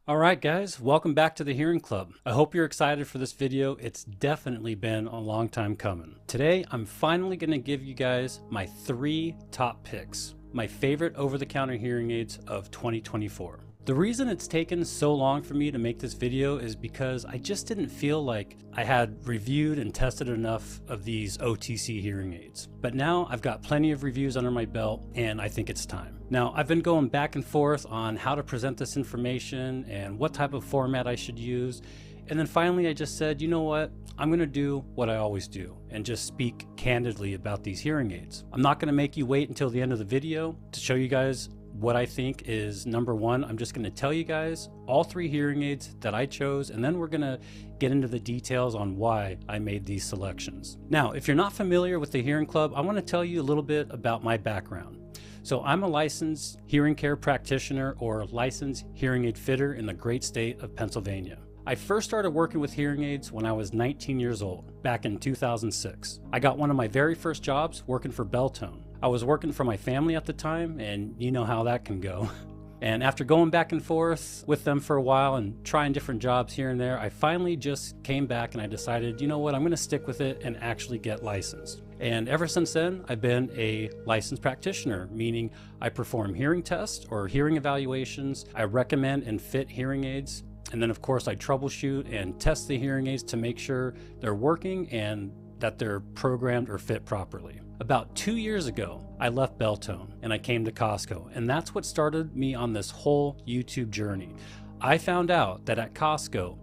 All right, guys, welcome back to the Hearing Club. I hope you're excited for this video. It's definitely been a long time coming. Today, I'm finally going to give you guys my 3 top picks, my favorite over-the-counter hearing aids of 2024. The reason it's taken so long for me to make this video is because I just didn't feel like I had reviewed and tested enough of these OTC hearing aids. But now I've got plenty of reviews under my belt and I think it's time. Now, I've been going back and forth on how to present this information and what type of format I should use. And then finally I just said, you know what? I'm going to do what I always do and just speak candidly about these hearing aids. I'm not going to make you wait until the end of the video to show you guys what I think is number one. I'm just going to tell you guys all 3 hearing aids that I chose, and then we're going to get into the details on why I made these selections. Now, if you're not familiar with the Hearing Club, I want to tell you a little bit about my background. So I'm a licensed hearing care practitioner or licensed hearing aid fitter in the great state of Pennsylvania. I first started working with hearing aids when I was 19 years old, back in 2006. I got one of my very first jobs working for Beltone. I was working for my family at the time, and you know how that can go. And after going back and forth with them for a while and trying different jobs here and there, I finally just came back and I decided, you know what, I'm going to stick with it and actually get licensed. And ever since then, I've been a licensed practitioner, meaning I perform hearing tests or hearing evaluations. I recommend and fit hearing aids. And then of course I troubleshoot and test the hearing aids to make sure they're working and that they're programmed or fit properly. About 2 years ago, I left Beltone and I came to Costco, and that's what started me on this whole YouTube journey. I found out that at Costco,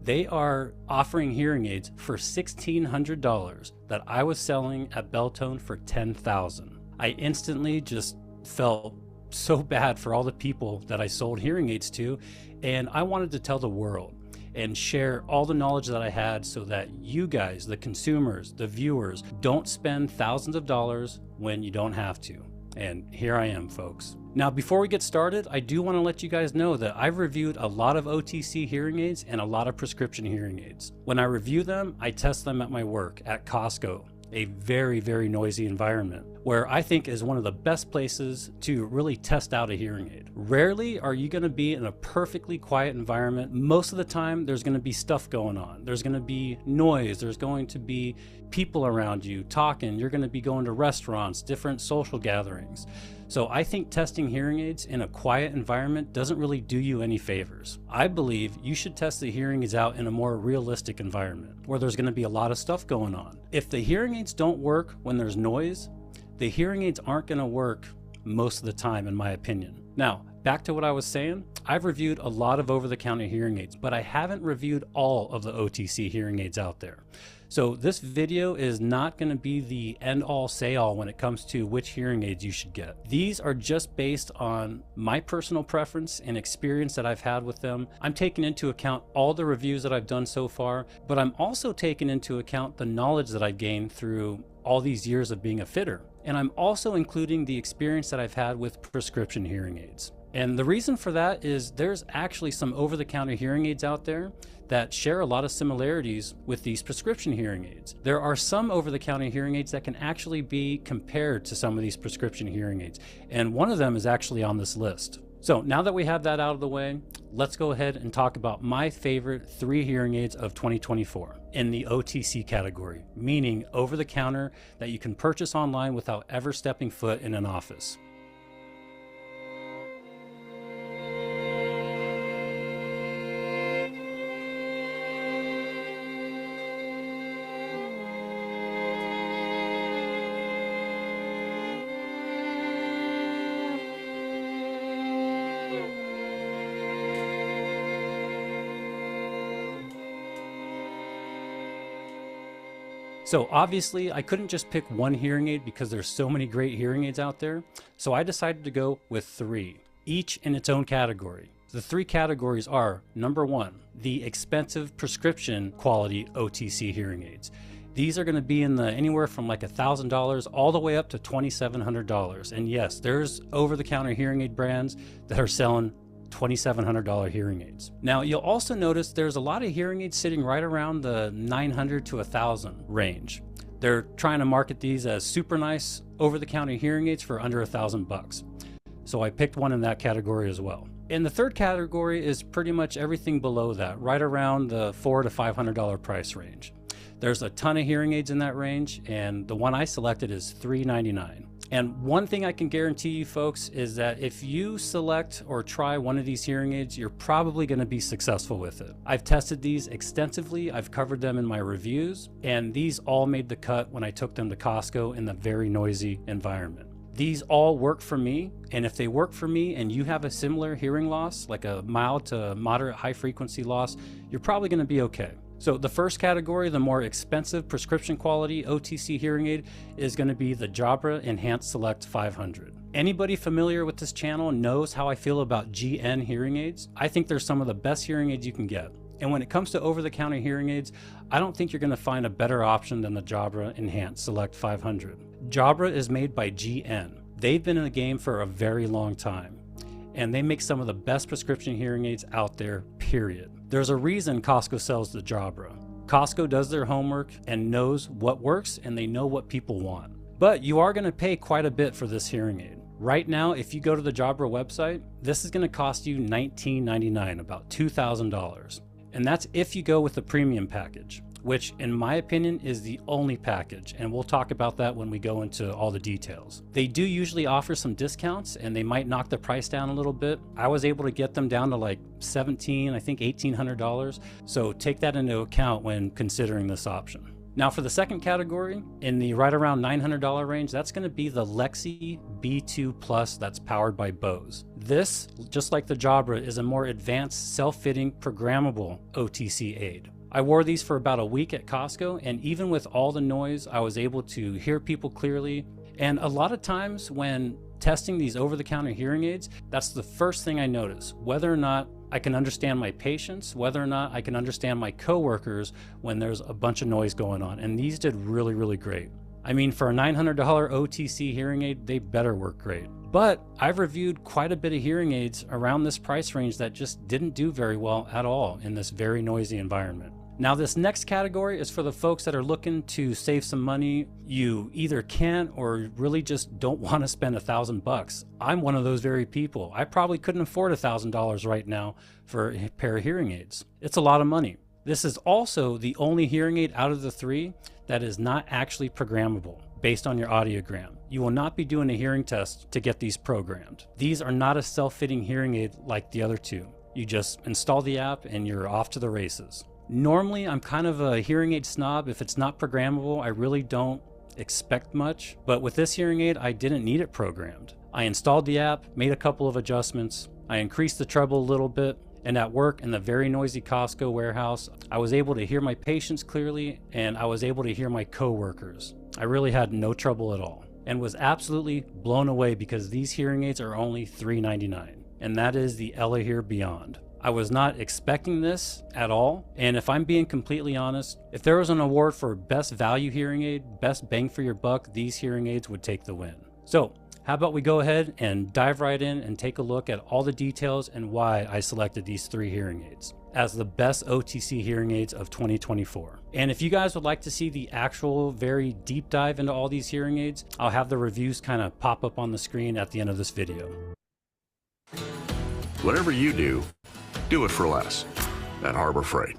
they are offering hearing aids for $1,600 that I was selling at Beltone for $10,000. I instantly just felt so bad for all the people that I sold hearing aids to, and I wanted to tell the world and share all the knowledge that I had so that you guys, the consumers, the viewers, don't spend thousands of dollars when you don't have to. And here I am, folks. Now, before we get started, I do want to let you guys know that I've reviewed a lot of OTC hearing aids and a lot of prescription hearing aids. When I review them, I test them at my work at Costco, a very, very noisy environment, where I think is one of the best places to really test out a hearing aid. Rarely are you going to be in a perfectly quiet environment. Most of the time, there's going to be stuff going on. There's going to be noise. There's going to be people around you talking. You're going to be going to restaurants, different social gatherings. So I think testing hearing aids in a quiet environment doesn't really do you any favors. I believe you should test the hearing aids out in a more realistic environment where there's going to be a lot of stuff going on. If the hearing aids don't work when there's noise, the hearing aids aren't going to work most of the time, in my opinion. Now, back to what I was saying, I've reviewed a lot of over-the-counter hearing aids, but I haven't reviewed all of the OTC hearing aids out there. So this video is not going to be the end-all say-all when it comes to which hearing aids you should get. These are just based on my personal preference and experience that I've had with them. I'm taking into account all the reviews that I've done so far, but I'm also taking into account the knowledge that I've gained through all these years of being a fitter. And I'm also including the experience that I've had with prescription hearing aids. And the reason for that is there's actually some over-the-counter hearing aids out there that share a lot of similarities with these prescription hearing aids. There are some over-the-counter hearing aids that can actually be compared to some of these prescription hearing aids. And one of them is actually on this list. So now that we have that out of the way, let's go ahead and talk about my favorite 3 hearing aids of 2024 in the OTC category, meaning over-the-counter that you can purchase online without ever stepping foot in an office. So obviously I couldn't just pick one hearing aid because there's so many great hearing aids out there. So I decided to go with 3, each in its own category. The 3 categories are, number 1, the expensive prescription quality OTC hearing aids. These are going to be in the anywhere from like $1,000 all the way up to $2,700. And yes, there's over-the-counter hearing aid brands that are selling $2,700 hearing aids. Now you'll also notice there's a lot of hearing aids sitting right around the $900 to $1,000 range. They're trying to market these as super nice over-the-counter hearing aids for under $1,000 bucks. So I picked one in that category as well. And the third category is pretty much everything below that, right around the $400 to $500 price range. There's a ton of hearing aids in that range, and the one I selected is $399. And one thing I can guarantee you folks is that if you select or try one of these hearing aids, you're probably going to be successful with it. I've tested these extensively, I've covered them in my reviews, and these all made the cut when I took them to Costco in the very noisy environment. These all work for me, and if they work for me and you have a similar hearing loss, like a mild to moderate high frequency loss, you're probably going to be okay. So the first category, the more expensive prescription quality OTC hearing aid, is going to be the Jabra Enhanced Select 500. Anybody familiar with this channel knows how I feel about GN hearing aids. I think they're some of the best hearing aids you can get. And when it comes to over-the-counter hearing aids, I don't think you're going to find a better option than the Jabra Enhanced Select 500. Jabra is made by GN. They've been in the game for a very long time, and they make some of the best prescription hearing aids out there, period. There's a reason Costco sells the Jabra. Costco does their homework and knows what works, and they know what people want. But you are going to pay quite a bit for this hearing aid. Right now, if you go to the Jabra website, this is going to cost you $19.99, about $2,000. And that's if you go with the premium package, which in my opinion is the only package, and we'll talk about that when we go into all the details. They do usually offer some discounts, and they might knock the price down a little bit. I was able to get them down to like $1,700, I think $1,800, so take that into account when considering this option. Now for the second category, in the right around $900 range, that's going to be the Lexi B2 Plus that's powered by Bose. This, just like the Jabra, is a more advanced self-fitting programmable OTC aid. I wore these for about a week at Costco, and even with all the noise, I was able to hear people clearly. And a lot of times when testing these over-the-counter hearing aids, that's the first thing I notice, whether or not I can understand my patients, whether or not I can understand my coworkers when there's a bunch of noise going on. And these did really, really great. I mean, for a $900 OTC hearing aid, they better work great. But I've reviewed quite a bit of hearing aids around this price range that just didn't do very well at all in this very noisy environment. Now this next category is for the folks that are looking to save some money. You either can't or really just don't want to spend $1,000. I'm one of those very people. I probably couldn't afford $1,000 right now for a pair of hearing aids. It's a lot of money. This is also the only hearing aid out of the three that is not actually programmable based on your audiogram. You will not be doing a hearing test to get these programmed. These are not a self-fitting hearing aid like the other two. You just install the app and you're off to the races. Normally, I'm kind of a hearing aid snob. If it's not programmable, I really don't expect much. But with this hearing aid, I didn't need it programmed. I installed the app, made a couple of adjustments. I increased the treble a little bit. And at work in the very noisy Costco warehouse, I was able to hear my patients clearly, and I was able to hear my coworkers. I really had no trouble at all, and was absolutely blown away because these hearing aids are only $399, and that is the Elahear Beyond. I was not expecting this at all, and if I'm being completely honest, if there was an award for best value hearing aid, best bang for your buck, these hearing aids would take the win. So how about we go ahead and dive right in and take a look at all the details and why I selected these three hearing aids as the best OTC hearing aids of 2024. And if you guys would like to see the actual very deep dive into all these hearing aids, I'll have the reviews kind of pop up on the screen at the end of this video. Whatever you do it for less at Harbor Freight.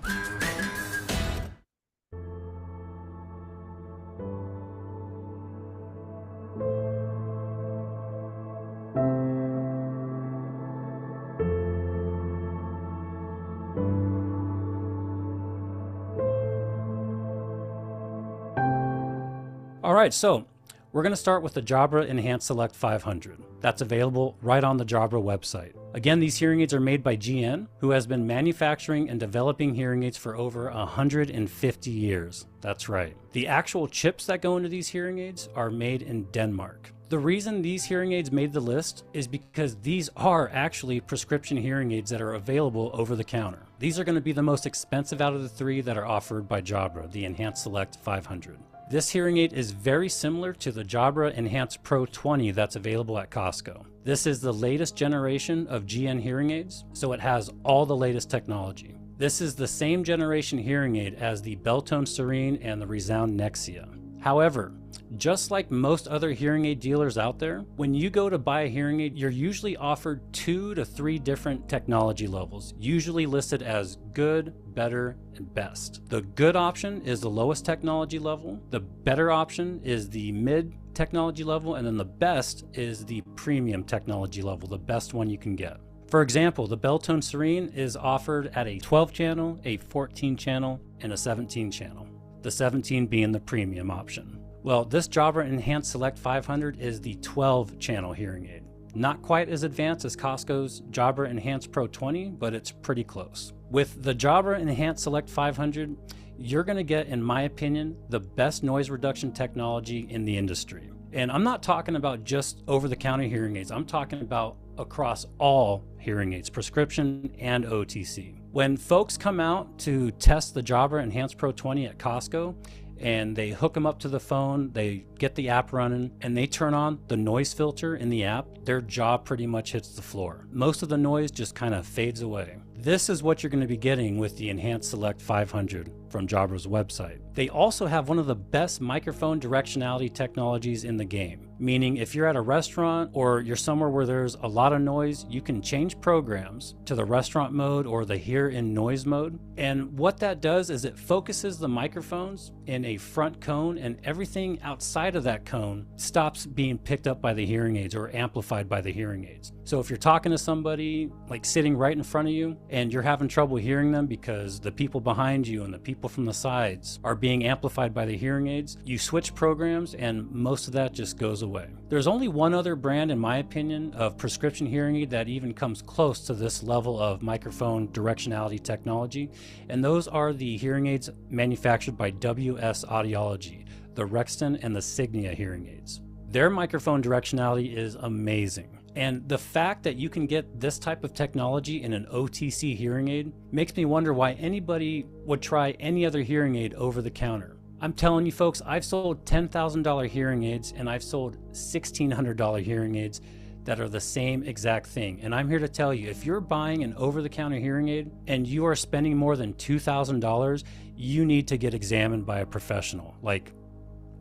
All right, so we're going to start with the Jabra Enhanced Select 500. That's available right on the Jabra website. Again, these hearing aids are made by GN, who has been manufacturing and developing hearing aids for over 150 years. That's right. The actual chips that go into these hearing aids are made in Denmark. The reason these hearing aids made the list is because these are actually prescription hearing aids that are available over the counter. These are going to be the most expensive out of the three that are offered by Jabra, the Enhanced Select 500. This hearing aid is very similar to the Jabra Enhanced Pro 20 that's available at Costco. This is the latest generation of GN hearing aids, so it has all the latest technology. This is the same generation hearing aid as the Beltone Serene and the Resound Nexia. However, just like most other hearing aid dealers out there, when you go to buy a hearing aid, you're usually offered 2 to 3 different technology levels, usually listed as good, better, and best. The good option is the lowest technology level, the better option is the mid technology level, and then the best is the premium technology level, the best one you can get. For example, the Beltone Serene is offered at a 12 channel, a 14 channel, and a 17 channel. The 17 being the premium option. Well, this Jabra Enhanced Select 500 is the 12 channel hearing aid. Not quite as advanced as Costco's Jabra Enhanced Pro 20, but it's pretty close. With the Jabra Enhanced Select 500, you're going to get, in my opinion, the best noise reduction technology in the industry. And I'm not talking about just over-the-counter hearing aids. I'm talking about across all hearing aids, prescription and OTC. When folks come out to test the Jabra Enhanced Pro 20 at Costco, and they hook them up to the phone, they get the app running, and they turn on the noise filter in the app, their jaw pretty much hits the floor. Most of the noise just kind of fades away. This is what you're going to be getting with the Enhanced Select 500 from Jabra's website. They also have one of the best microphone directionality technologies in the game, meaning if you're at a restaurant or you're somewhere where there's a lot of noise, you can change programs to the restaurant mode or the hear in noise mode. And what that does is it focuses the microphones in a front cone, and everything outside of that cone stops being picked up by the hearing aids or amplified by the hearing aids. So if you're talking to somebody like sitting right in front of you and you're having trouble hearing them because the people behind you and the people from the sides are being amplified by the hearing aids, you switch programs and most of that just goes away. There's only one other brand, in my opinion, of prescription hearing aid that even comes close to this level of microphone directionality technology, and those are the hearing aids manufactured by WS Audiology, the Rexton and the Signia hearing aids. Their microphone directionality is amazing. And the fact that you can get this type of technology in an OTC hearing aid makes me wonder why anybody would try any other hearing aid over the counter. I'm telling you folks, I've sold $10,000 hearing aids and I've sold $1,600 hearing aids that are the same exact thing. And I'm here to tell you, if you're buying an over-the-counter hearing aid and you are spending more than $2,000, you need to get examined by a professional, like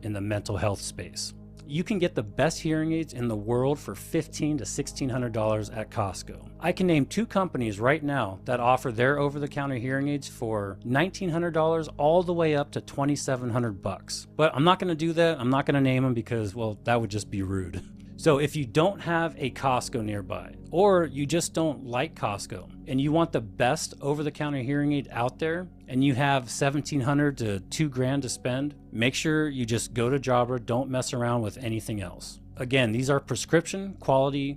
in the mental health space. You can get the best hearing aids in the world for $1,500 to $1,600 at Costco. I can name 2 companies right now that offer their over-the-counter hearing aids for $1,900 all the way up to $2,700. But I'm not going to do that. I'm not going to name them because, well, that would just be rude. So if you don't have a Costco nearby, or you just don't like Costco, and you want the best over-the-counter hearing aid out there, and you have $1,700 to $2,000 to spend, make sure you just go to Jabra. Don't mess around with anything else. Again, these are prescription quality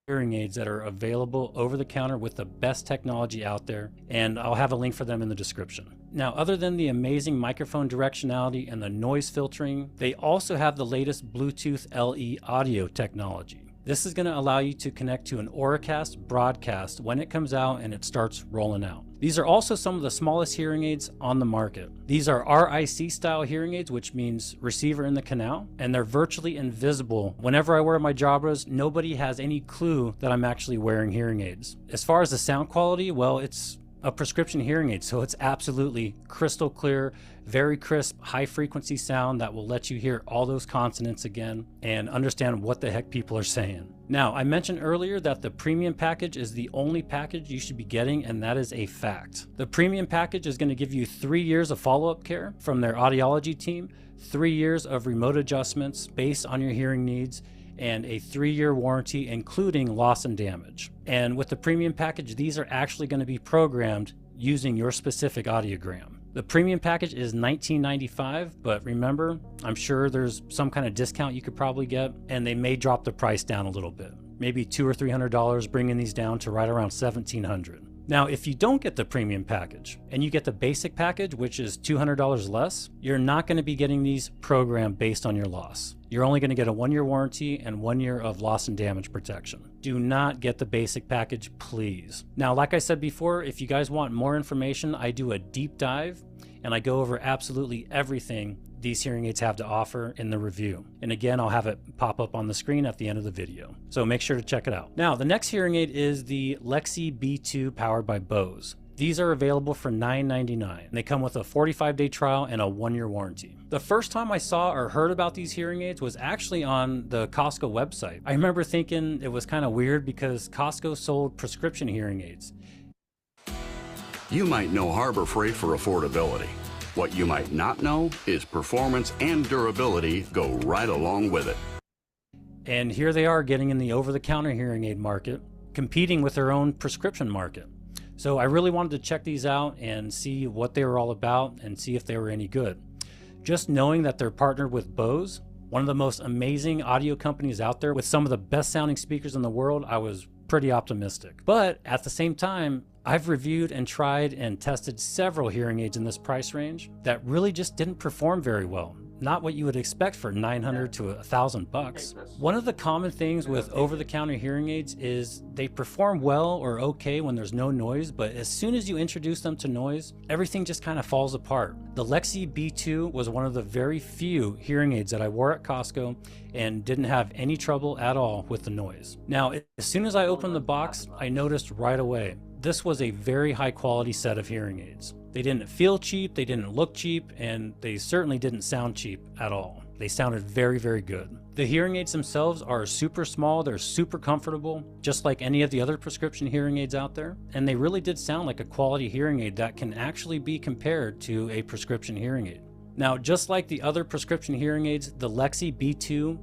hearing aids that are available over the counter with the best technology out there, and I'll have a link for them in the description. Now, other than the amazing microphone directionality and the noise filtering, they also have the latest Bluetooth LE audio technology. This is going to allow you to connect to an Auracast broadcast when it comes out and it starts rolling out. These are also some of the smallest hearing aids on the market. These are RIC style hearing aids, which means receiver in the canal, and they're virtually invisible. Whenever I wear my Jabras, nobody has any clue that I'm actually wearing hearing aids. As far as the sound quality, well, it's a prescription hearing aid, so it's absolutely crystal clear, very crisp, high frequency sound that will let you hear all those consonants again and understand what the heck people are saying. Now, I mentioned earlier that the premium package is the only package you should be getting, and that is a fact. The premium package is going to give you 3 years of follow-up care from their audiology team, 3 years of remote adjustments based on your hearing needs, and a 3-year warranty, including loss and damage. And with the premium package, these are actually going to be programmed using your specific audiogram. The premium package is $19.95, but remember, I'm sure there's some kind of discount you could probably get, and they may drop the price down a little bit. Maybe $200 or $300, bringing these down to right around $1,700. Now, if you don't get the premium package and you get the basic package, which is $200 less, you're not going to be getting these programmed based on your loss. You're only going to get a 1-year warranty and 1 year of loss and damage protection. Do not get the basic package, please. Now, like I said before, if you guys want more information, I do a deep dive and I go over absolutely everything these hearing aids have to offer in the review. And again, I'll have it pop up on the screen at the end of the video. So make sure to check it out. Now, the next hearing aid is the Lexi B2 powered by Bose. These are available for $9.99. They come with a 45-day trial and a 1-year warranty. The first time I saw or heard about these hearing aids was actually on the Costco website. I remember thinking it was kind of weird because Costco sold prescription hearing aids. You might know Harbor Freight for affordability. What you might not know is performance and durability go right along with it. And here they are getting in the over-the-counter hearing aid market, competing with their own prescription market. So I really wanted to check these out and see what they were all about and see if they were any good. Just knowing that they're partnered with Bose, one of the most amazing audio companies out there with some of the best sounding speakers in the world, I was pretty optimistic. But at the same time, I've reviewed and tried and tested several hearing aids in this price range that really just didn't perform very well. Not what you would expect for $900 to $1,000. One of the common things with over-the-counter hearing aids is they perform well or okay when there's no noise, but as soon as you introduce them to noise, everything just kind of falls apart. The Lexi B2 was one of the very few hearing aids that I wore at Costco and didn't have any trouble at all with the noise. Now, as soon as I opened the box, I noticed right away, this was a very high quality set of hearing aids. They didn't feel cheap, they didn't look cheap, and they certainly didn't sound cheap at all. They sounded very, very good. The hearing aids themselves are super small, they're super comfortable, just like any of the other prescription hearing aids out there, and they really did sound like a quality hearing aid that can actually be compared to a prescription hearing aid. Now, just like the other prescription hearing aids, the Lexi B2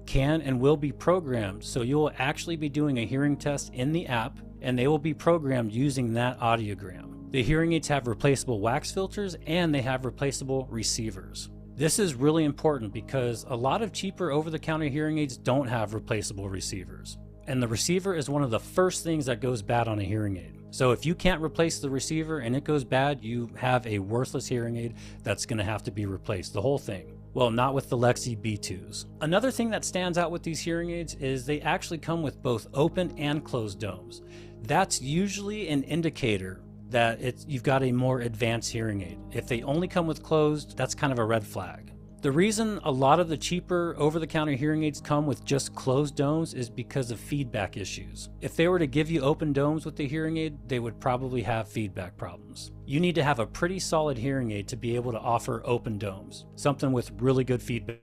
can and will be programmed, so you'll actually be doing a hearing test in the app, and they will be programmed using that audiogram. The hearing aids have replaceable wax filters and they have replaceable receivers. This is really important because a lot of cheaper over-the-counter hearing aids don't have replaceable receivers. And the receiver is one of the first things that goes bad on a hearing aid. So if you can't replace the receiver and it goes bad, you have a worthless hearing aid that's going to have to be replaced, the whole thing. Well, not with the Lexi B2s. Another thing that stands out with these hearing aids is they actually come with both open and closed domes. That's usually an indicator that you've got a more advanced hearing aid. If they only come with closed, that's kind of a red flag. The reason a lot of the cheaper over-the-counter hearing aids come with just closed domes is because of feedback issues. If they were to give you open domes with the hearing aid, they would probably have feedback problems. You need to have a pretty solid hearing aid to be able to offer open domes, something with really good feedback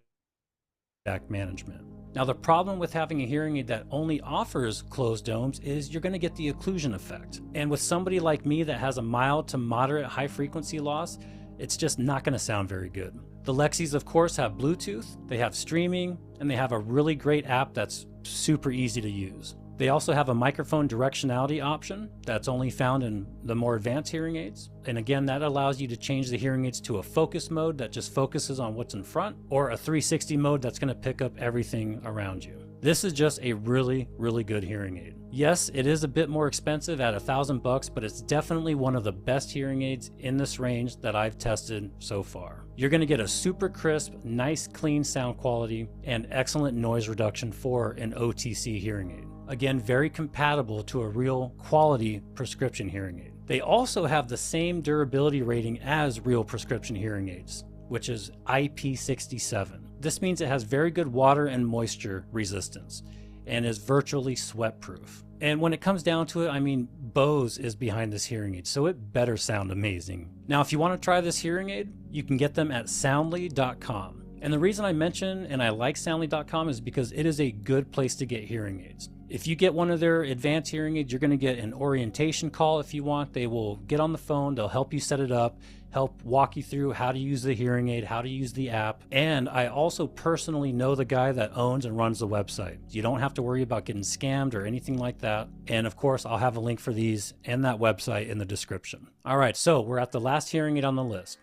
management. Now, the problem with having a hearing aid that only offers closed domes is you're going to get the occlusion effect. And with somebody like me that has a mild to moderate high frequency loss, it's just not going to sound very good. The Lexis, of course, have Bluetooth, they have streaming, and they have a really great app that's super easy to use. They also have a microphone directionality option that's only found in the more advanced hearing aids. And again, that allows you to change the hearing aids to a focus mode that just focuses on what's in front, or a 360 mode that's going to pick up everything around you. This is just a really, really good hearing aid. Yes, it is a bit more expensive at $1,000, but it's definitely one of the best hearing aids in this range that I've tested so far. You're going to get a super crisp, nice, clean sound quality and excellent noise reduction for an OTC hearing aid. Again, very compatible to a real quality prescription hearing aid. They also have the same durability rating as real prescription hearing aids, which is IP67. This means it has very good water and moisture resistance and is virtually sweat proof. And when it comes down to it, I mean, Bose is behind this hearing aid, so it better sound amazing. Now, if you want to try this hearing aid, you can get them at soundly.com. And the reason I mention and I like soundly.com is because it is a good place to get hearing aids. If you get one of their advanced hearing aids, you're going to get an orientation call if you want. They will get on the phone, they'll help you set it up, help walk you through how to use the hearing aid, how to use the app. And I also personally know the guy that owns and runs the website. You don't have to worry about getting scammed or anything like that. And of course, I'll have a link for these and that website in the description. All right, so we're at the last hearing aid on the list.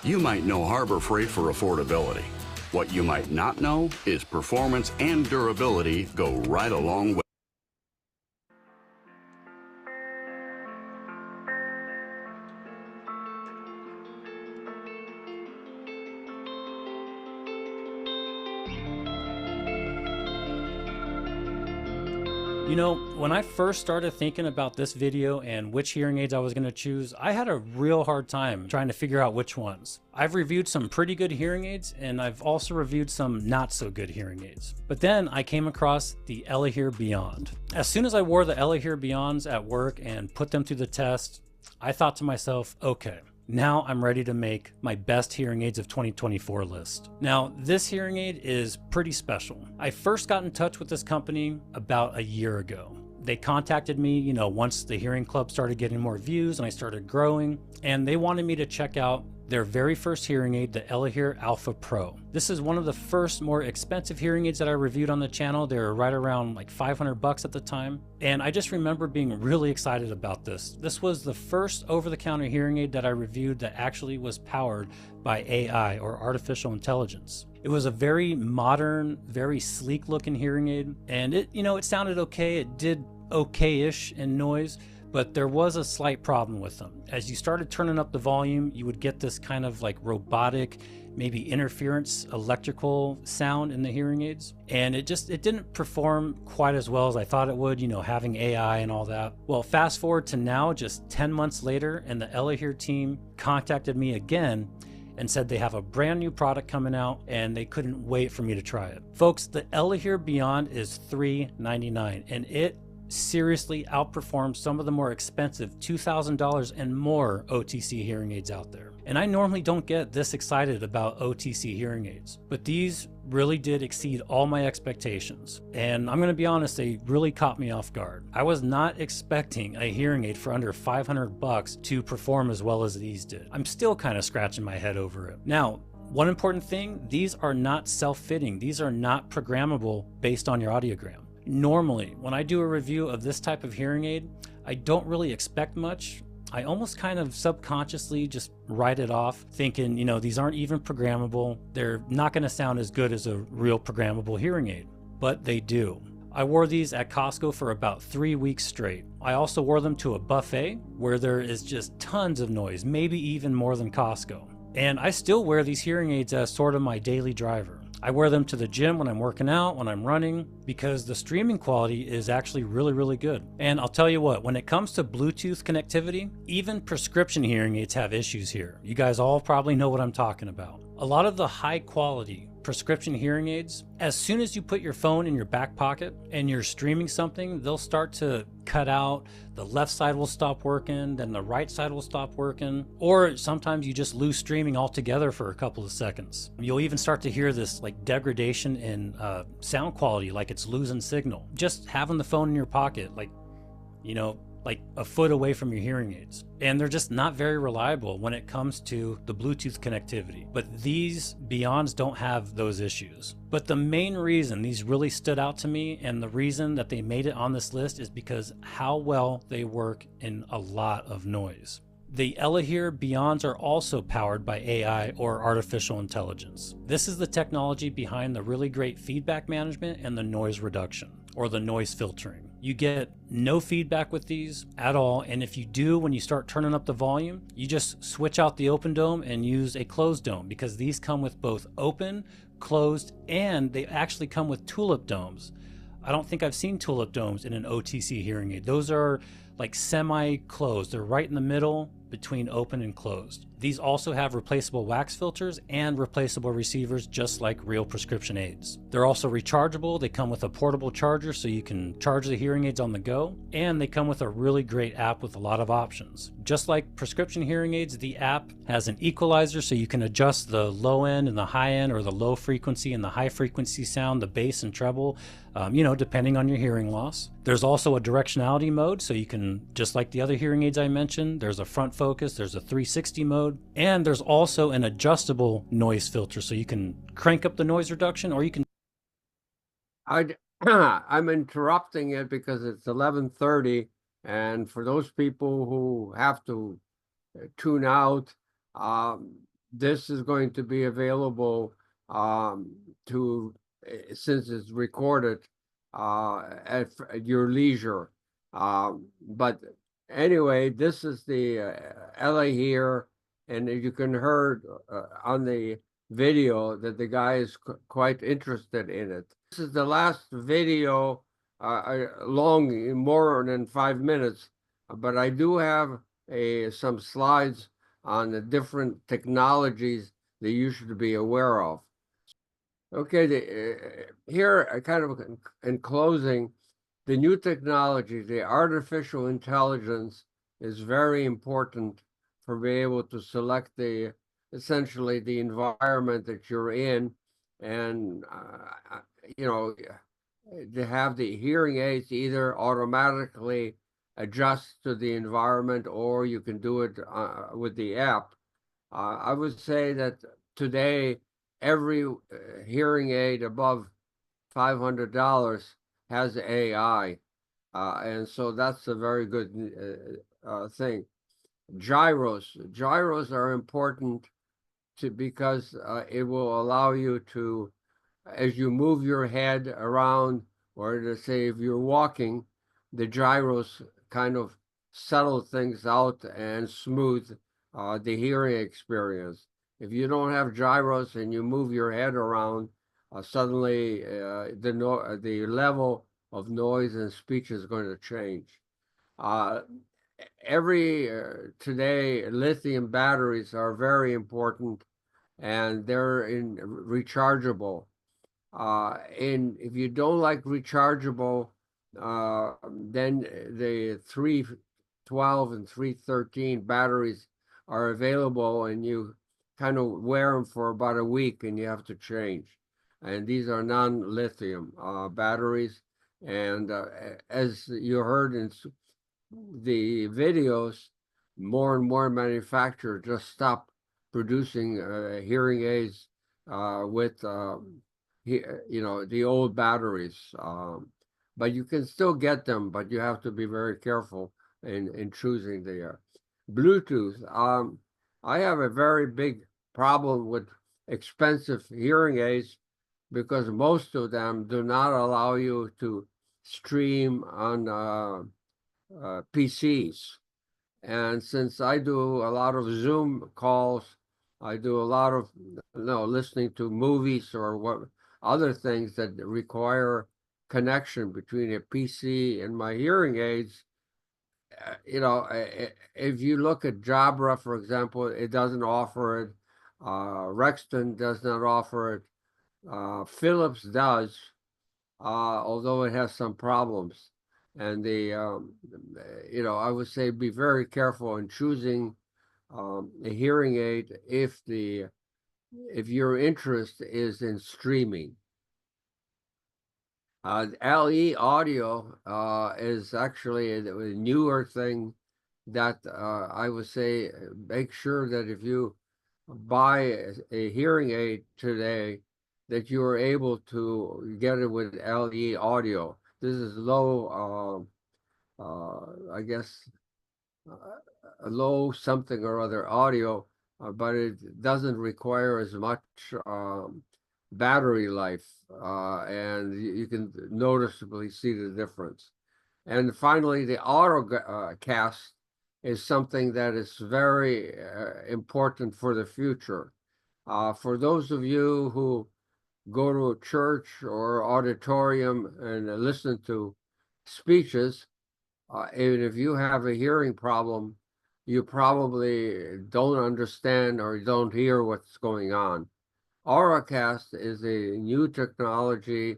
You might know Harbor Freight for affordability. What you might not know is performance and durability go right along with You know, when I first started thinking about this video and which hearing aids I was going to choose, I had a real hard time trying to figure out which ones. I've reviewed some pretty good hearing aids, and I've also reviewed some not so good hearing aids. But then I came across the Elahear Beyond. As soon as I wore the Elahear Beyonds at work and put them through the test, I thought to myself, okay, now I'm ready to make my best hearing aids of 2024 list. Now, this hearing aid is pretty special. I first got in touch with this company about a year ago. They contacted me, you know, once the hearing club started getting more views and I started growing, and they wanted me to check out their very first hearing aid, the Elahear Alpha Pro. This is one of the first more expensive hearing aids that I reviewed on the channel. They were right around like $500 at the time. And I just remember being really excited about this. This was the first over-the-counter hearing aid that I reviewed that actually was powered by AI, or artificial intelligence. It was a very modern, very sleek looking hearing aid. And it, you know, it sounded okay. It did okay-ish in noise, but there was a slight problem with them. As you started turning up the volume, you would get this kind of like robotic, maybe interference electrical sound in the hearing aids. And it didn't perform quite as well as I thought it would, you know, having AI and all that. Well, fast forward to now, just 10 months later, and the Elahear team contacted me again and said they have a brand new product coming out and they couldn't wait for me to try it. Folks, the Elahear Beyond is $399, and it seriously outperforms some of the more expensive $2,000 and more OTC hearing aids out there. And I normally don't get this excited about OTC hearing aids, but these really did exceed all my expectations. And I'm going to be honest, they really caught me off guard. I was not expecting a hearing aid for under $500 to perform as well as these did. I'm still kind of scratching my head over it. Now, one important thing, these are not self-fitting. These are not programmable based on your audiogram. Normally, when I do a review of this type of hearing aid, I don't really expect much. I almost kind of subconsciously just write it off, thinking, you know, these aren't even programmable. They're not going to sound as good as a real programmable hearing aid, but they do. I wore these at Costco for about 3 weeks straight. I also wore them to a buffet where there is just tons of noise, maybe even more than Costco. And I still wear these hearing aids as sort of my daily driver. I wear them to the gym when I'm working out, when I'm running, because the streaming quality is actually really, really good. And I'll tell you what, when it comes to Bluetooth connectivity, even prescription hearing aids have issues here. You guys all probably know what I'm talking about. A lot of the high quality prescription hearing aids, as soon as you put your phone in your back pocket and you're streaming something, they'll start to cut out. The left side will stop working, then the right side will stop working, or sometimes you just lose streaming altogether for a couple of seconds. You'll even start to hear this like degradation in sound quality, like it's losing signal. Just having the phone in your pocket, like, you know, like a foot away from your hearing aids. And they're just not very reliable when it comes to the Bluetooth connectivity. But these Beyonds don't have those issues. But the main reason these really stood out to me, and the reason that they made it on this list, is because how well they work in a lot of noise. The Elahear Beyonds are also powered by AI, or artificial intelligence. This is the technology behind the really great feedback management and the noise reduction, or the noise filtering. You get no feedback with these at all, and if you do, when you start turning up the volume, you just switch out the open dome and use a closed dome, because these come with both open, closed, and they actually come with tulip domes. I don't think I've seen tulip domes in an OTC hearing aid. Those are like semi-closed. They're right in the middle between open and closed. These also have replaceable wax filters and replaceable receivers, just like real prescription aids. They're also rechargeable. They come with a portable charger so you can charge the hearing aids on the go, and they come with a really great app with a lot of options. Just like prescription hearing aids, the app has an equalizer so you can adjust the low end and the high end, or the low frequency and the high frequency sound, the bass and treble, you know, depending on your hearing loss. There's also a directionality mode, so you can, just like the other hearing aids I mentioned, there's a front focus, there's a 360 mode, and there's also an adjustable noise filter, so you can crank up the noise reduction, or you can... I'm interrupting it because it's 11:30, and for those people who have to tune out, this is going to be available since it's recorded at your leisure. But anyway, this is the Elahear, and you can hear on the video that the guy is quite interested in it. This is the last video long, more than 5 minutes, but I do have some slides on the different technologies that you should be aware of. Okay, here, kind of in closing, the new technology, the artificial intelligence, is very important for being able to select essentially the environment that you're in, and you know, to have the hearing aids either automatically adjust to the environment, or you can do it with the app. I would say that today every hearing aid above $500 has AI, and so that's a very good thing. Gyros are important because it will allow you to, as you move your head around, or to say if you're walking, the gyros kind of settle things out and smooth the hearing experience. If you don't have gyros and you move your head around, suddenly the level of noise and speech is going to change. Today, lithium batteries are very important, and they're rechargeable. And if you don't like rechargeable, then the 312 and 313 batteries are available, and you kind of wear them for about a week and you have to change. And these are non-lithium batteries. And as you heard in the videos, more and more manufacturers just stop producing hearing aids with the old batteries. But you can still get them, but you have to be very careful in choosing the Bluetooth. I have a very big problem with expensive hearing aids because most of them do not allow you to stream on PCs. And since I do a lot of Zoom calls, I do a lot of listening to movies or what other things that require connection between a PC and my hearing aids. If you look at Jabra, for example, it doesn't offer it. Rexton does not offer it. Philips does, although it has some problems. And I would say be very careful in choosing a hearing aid if your interest is in streaming. LE audio is actually a newer thing that I would say make sure that if you buy a hearing aid today, that you are able to get it with LE audio. This is low, I guess, a low something or other audio, but it doesn't require as much battery life, and you can noticeably see the difference. And finally, the AutoCast is something that is very important for the future. For those of you who go to a church or auditorium and listen to speeches, and if you have a hearing problem, you probably don't understand or don't hear what's going on. AuraCast is a new technology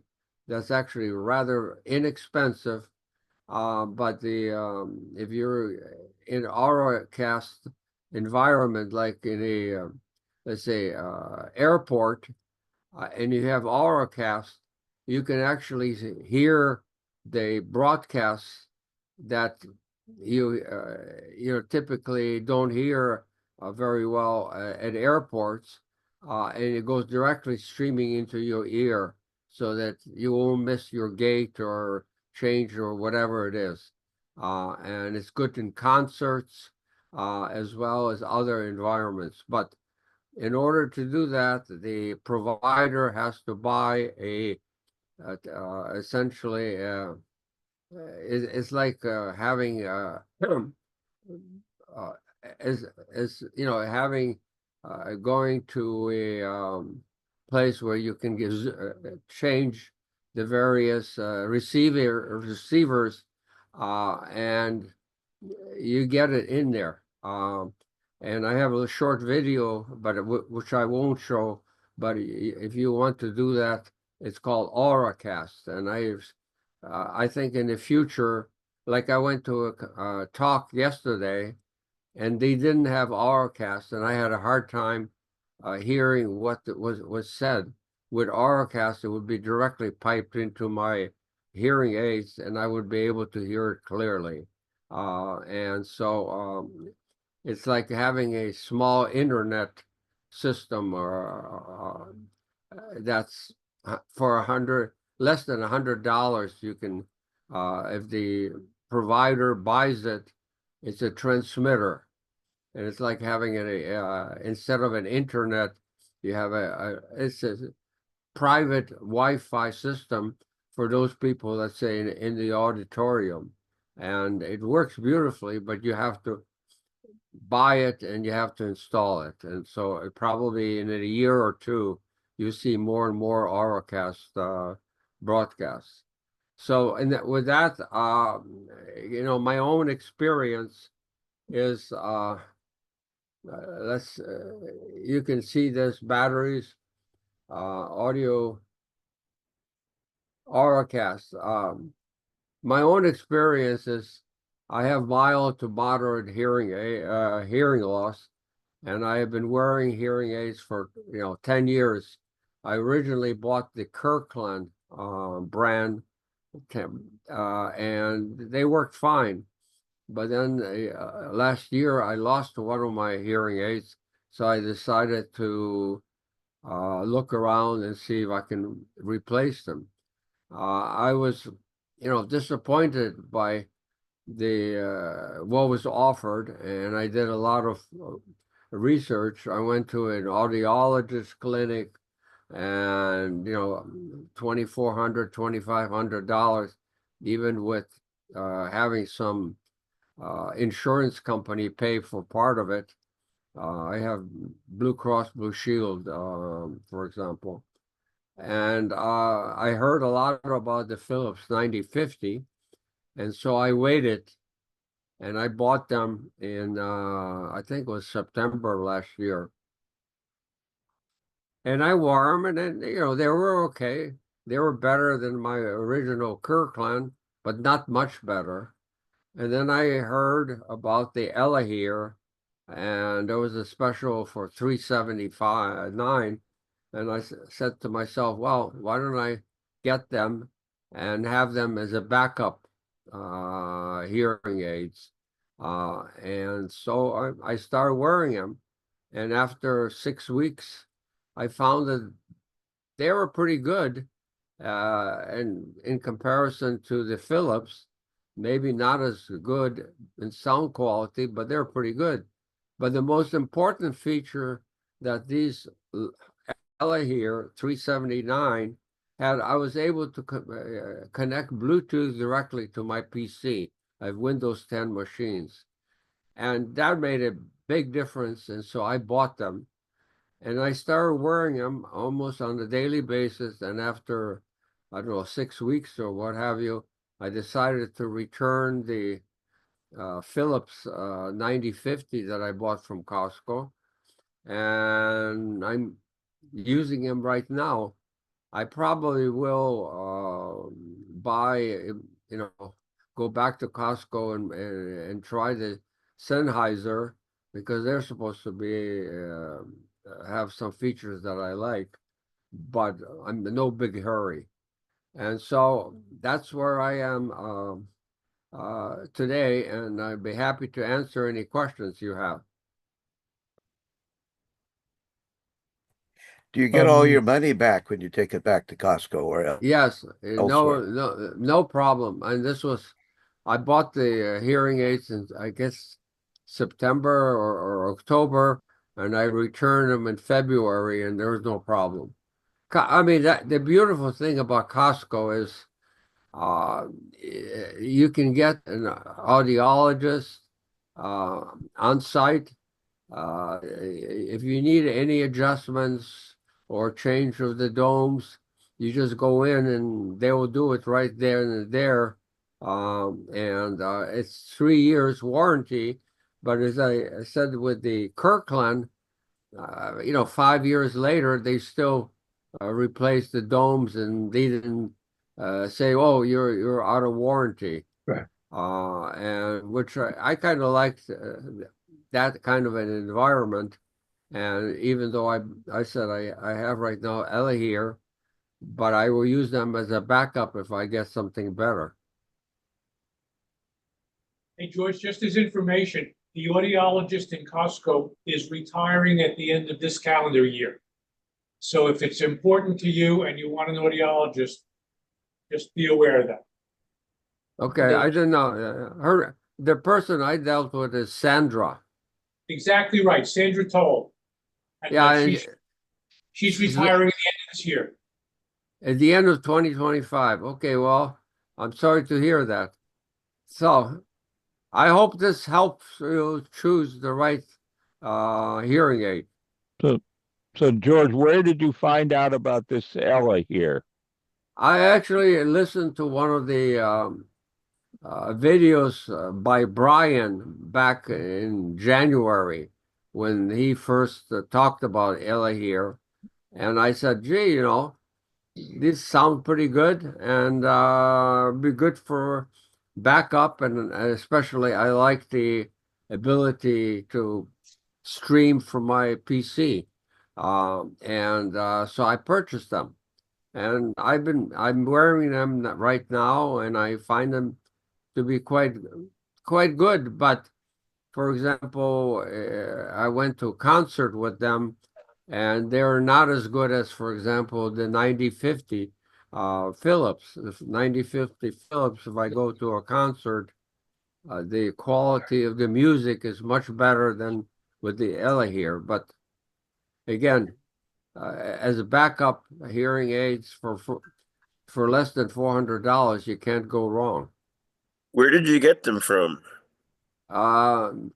that's actually rather inexpensive, but if you're in AuraCast environment, like in a let's say airport, and you have AuraCast, you can actually hear the broadcasts that you typically don't hear very well at airports, and it goes directly streaming into your ear, so that you won't miss your gate or change or whatever it is. And it's good in concerts as well as other environments. But in order to do that, the provider has to buy essentially it's like having as having going to a place where you can change the various receivers, and you get it in there. And I have a short video, but which I won't show. But if you want to do that, it's called AuraCast, and I think in the future, like I went to a talk yesterday, and they didn't have AuraCast, and I had a hard time hearing what was said. With AuraCast, it would be directly piped into my hearing aids, and I would be able to hear it clearly. And so it's like having a small internet system, or that's for less than $100. You can, if the provider buys it, it's a transmitter. And it's like having instead of an internet, you have it's a private Wi-Fi system for those people, let's say, in the auditorium. And it works beautifully, but you have to buy it and you have to install it. And so it probably in a year or two, you see more and more AuraCast broadcasts. So, and with that, my own experience is, you can see this batteries, audio, AuraCast. My own experience is I have mild to moderate hearing loss, and I have been wearing hearing aids for 10 years. I originally bought the Kirkland brand, and they worked fine. But then last year I lost one of my hearing aids, so I decided to look around and see if I can replace them. I was, disappointed by the what was offered, and I did a lot of research. I went to an audiologist clinic, and $2,400, $2,500, even with having some insurance company pay for part of it. I have Blue Cross Blue Shield, for example. And I heard a lot about the Philips 9050, and so I waited, and I bought them in, I think it was September last year. And I wore them, and then, they were okay. They were better than my original Kirkland, but not much better. And then I heard about the Ella here, and there was a special for $375.9. And I said to myself, well, why don't I get them and have them as a backup hearing aids? And so I started wearing them. And after 6 weeks, I found that they were pretty good. And in comparison to the Philips, maybe not as good in sound quality, but they're pretty good. But the most important feature that these Ella here 379 had, I was able to connect Bluetooth directly to my PC. I have Windows 10 machines, and that made a big difference. And so I bought them, and I started wearing them almost on a daily basis. And after, I don't know, 6 weeks or what have you, I decided to return the Philips 9050 that I bought from Costco, and I'm using them right now. I probably will go back to Costco and try the Sennheiser, because they're supposed to be have some features that I like, but I'm in no big hurry. And so that's where I am today, and I'd be happy to answer any questions you have. Do you get all your money back when you take it back to Costco or Yes, elsewhere? no problem. And I bought the hearing aids in, I guess, September or October, and I returned them in February, and there was no problem. I mean, the beautiful thing about Costco is you can get an audiologist on site. If you need any adjustments or change of the domes, You just go in and they will do it right there and there. It's 3 years warranty. But as I said with the Kirkland, 5 years later, they still replaced the domes, and they didn't say, "Oh, you're out of warranty." Right. And which I kind of liked that kind of an environment. And even though I said I have right now Ella here, but I will use them as a backup if I get something better. Hey, George, just as information, the audiologist in Costco is retiring at the end of this calendar year. So if it's important to you and you want an audiologist, just be aware of that. Okay, I didn't know. The person I dealt with is Sandra. Exactly right, Sandra Toll. And Yeah, she's retiring at the end of this year. At the end of 2025. Okay, well, I'm sorry to hear that. So I hope this helps you choose the right hearing aid. So George, where did you find out about this Ella here? I actually listened to one of the videos by Brian back in January when he first talked about Ella here. And I said, gee, these sound pretty good and be good for backup. And especially I like the ability to stream from my PC. So I purchased them. And I'm wearing them right now, and I find them to be quite good. But for example, I went to a concert with them, and they're not as good as, for example, the 9050 Philips. The 9050 Philips, if I go to a concert, the quality of the music is much better than with the Ella here. But again, as a backup hearing aids for less than $400, you can't go wrong. Where did you get them from? From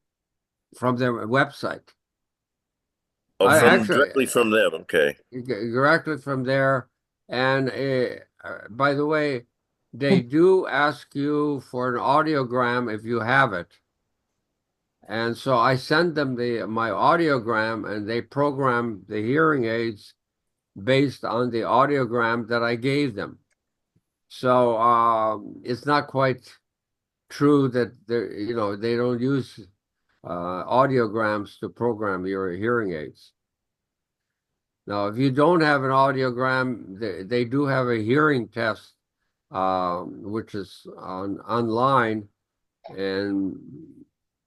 their website. Oh, directly from them. Okay. Directly from there. And by the way, they do ask you for an audiogram if you have it. And so I send them my audiogram, and they program the hearing aids based on the audiogram that I gave them. So it's not quite true that they don't use audiograms to program your hearing aids. Now, if you don't have an audiogram, they do have a hearing test, which is online, and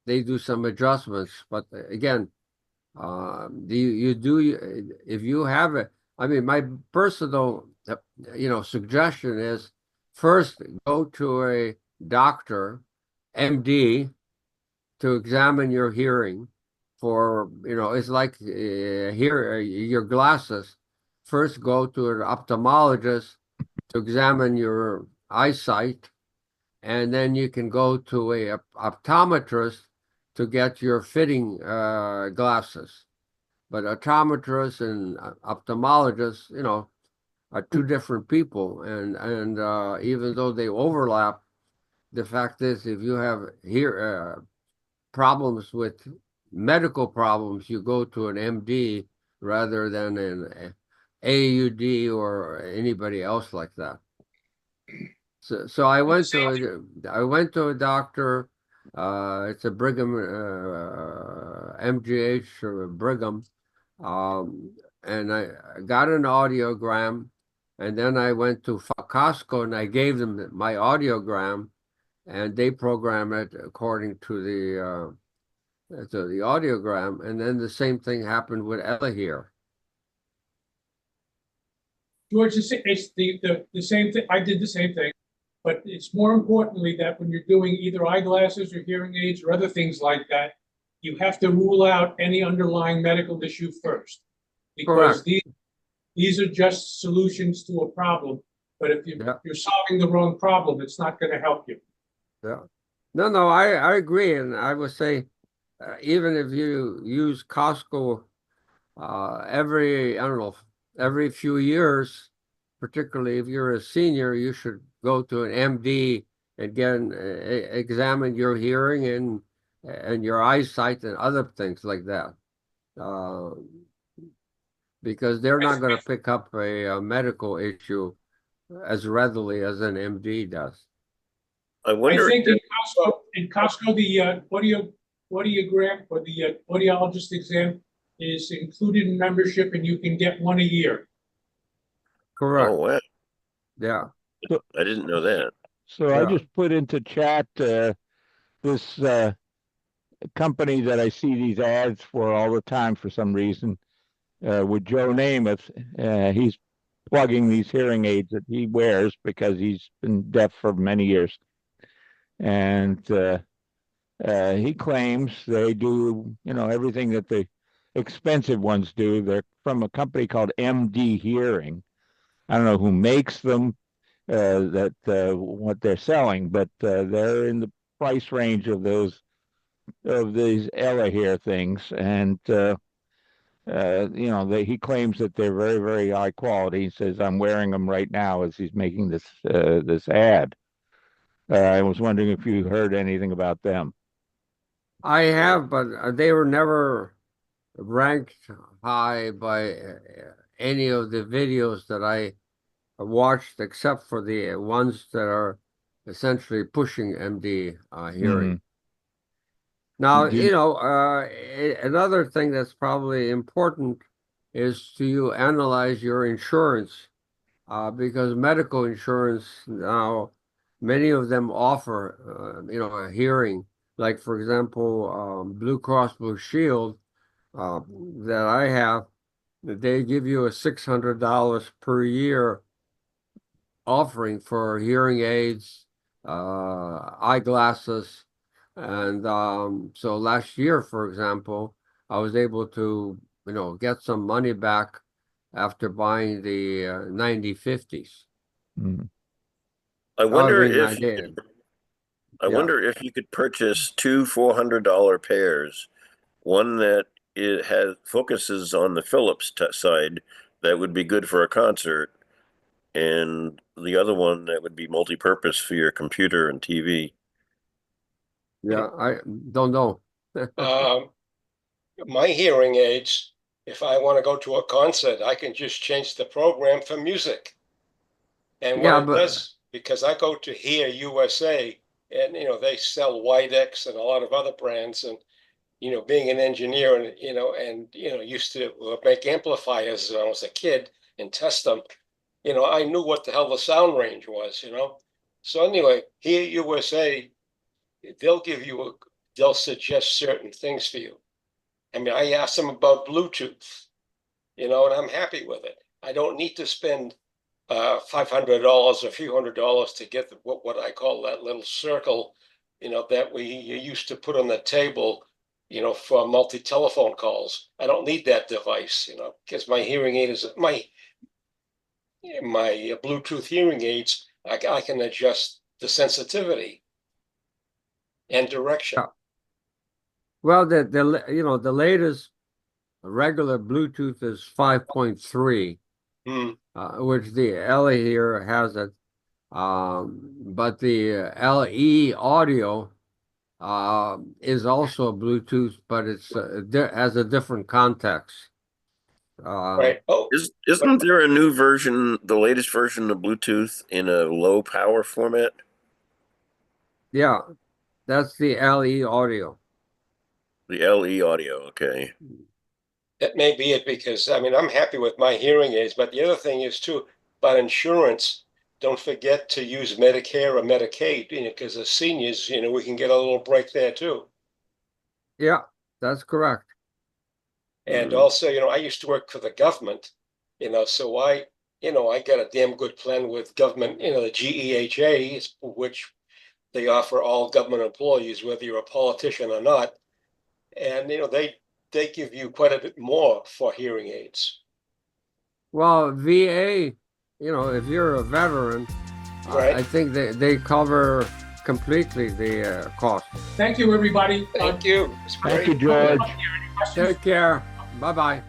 they do some adjustments. But again, if you have it, I mean, my personal, suggestion is first go to a doctor, MD, to examine your hearing for, it's like your glasses. First go to an ophthalmologist to examine your eyesight, and then you can go to a optometrist to get your fitting glasses. But optometrists and ophthalmologists, are two different people, and even though they overlap, the fact is, if you have problems with medical problems, you go to an MD rather than an AUD or anybody else like that. So I went to a doctor. It's a Brigham, MGH or Brigham, and I got an audiogram, and then I went to Costco and I gave them my audiogram, and they program it according to the audiogram, and then the same thing happened with Ella here. George, it's the same thing. I did the same thing, but it's more importantly that when you're doing either eyeglasses or hearing aids or other things like that, you have to rule out any underlying medical issue first, because these are just solutions to a problem. But if you're solving the wrong problem, it's not going to help you. Yeah. No, I agree, and I would say even if you use Costco every few years, particularly if you're a senior, you should go to an MD and examine your hearing and your eyesight and other things like that. Because they're not going to pick up a medical issue as readily as an MD does. I wonder. I think in Costco, the audiogram or the audiologist exam is included in membership, and you can get one a year. Correct. Oh, wow. Yeah. I didn't know that. So I just put into chat this company that I see these ads for all the time for some reason with Joe Namath. He's plugging these hearing aids that he wears because he's been deaf for many years. And he claims they do, everything that the expensive ones do. They're from a company called MD Hearing. I don't know who makes them, what they're selling, but they're in the price range of these Ella Hear things, and he claims that they're very, very high quality. He says, "I'm wearing them right now," as he's making this ad. I was wondering if you heard anything about them. I have, but they were never ranked high by any of the videos that I watched, except for the ones that are essentially pushing MD hearing. Now, another thing that's probably important is to analyze your insurance, because medical insurance now, many of them offer, a hearing. Like, for example, Blue Cross Blue Shield that I have, they give you a $600 per year offering for hearing aids, eyeglasses. And so last year, for example, I was able to, get some money back after buying the 9050s. Mm. I wonder I wonder if you could purchase two $400 pairs, one that focuses on the Philips side that would be good for a concert, and the other one that would be multi-purpose for your computer and TV. Yeah, I don't know. My hearing aids, if I want to go to a concert, I can just change the program for music. And what it does, because I go to Hear USA, and they sell Widex and a lot of other brands, and being an engineer and used to make amplifiers when I was a kid and test them, I knew what the hell the sound range was, So anyway, Hear USA, they'll suggest certain things for you. I mean, I asked them about Bluetooth, and I'm happy with it. I don't need to spend $500 or a few $100 to get what I call that little circle, that you used to put on the table, for multi-telephone calls. I don't need that device, because my hearing aid is my Bluetooth hearing aids. I can adjust the sensitivity and direction. Yeah. Well, the latest regular Bluetooth is 5.3, which the LA here has it, but the LE audio is also Bluetooth, but it's has a different context. Right. Oh, Isn't there a new version, the latest version of Bluetooth in a low power format? Yeah, that's the LE audio. The LE audio, okay. That may be it, because I'm happy with my hearing aids, but the other thing is too, about insurance, don't forget to use Medicare or Medicaid, because as seniors, we can get a little break there too. Yeah, that's correct. And also, I used to work for the government, so I got a damn good plan with government, the GEHA, which they offer all government employees, whether you're a politician or not. And, they give you quite a bit more for hearing aids. Well, VA, if you're a veteran, right. I think they cover completely the cost. Thank you, everybody. Thank you. Thank you, George. Take care. Bye-bye.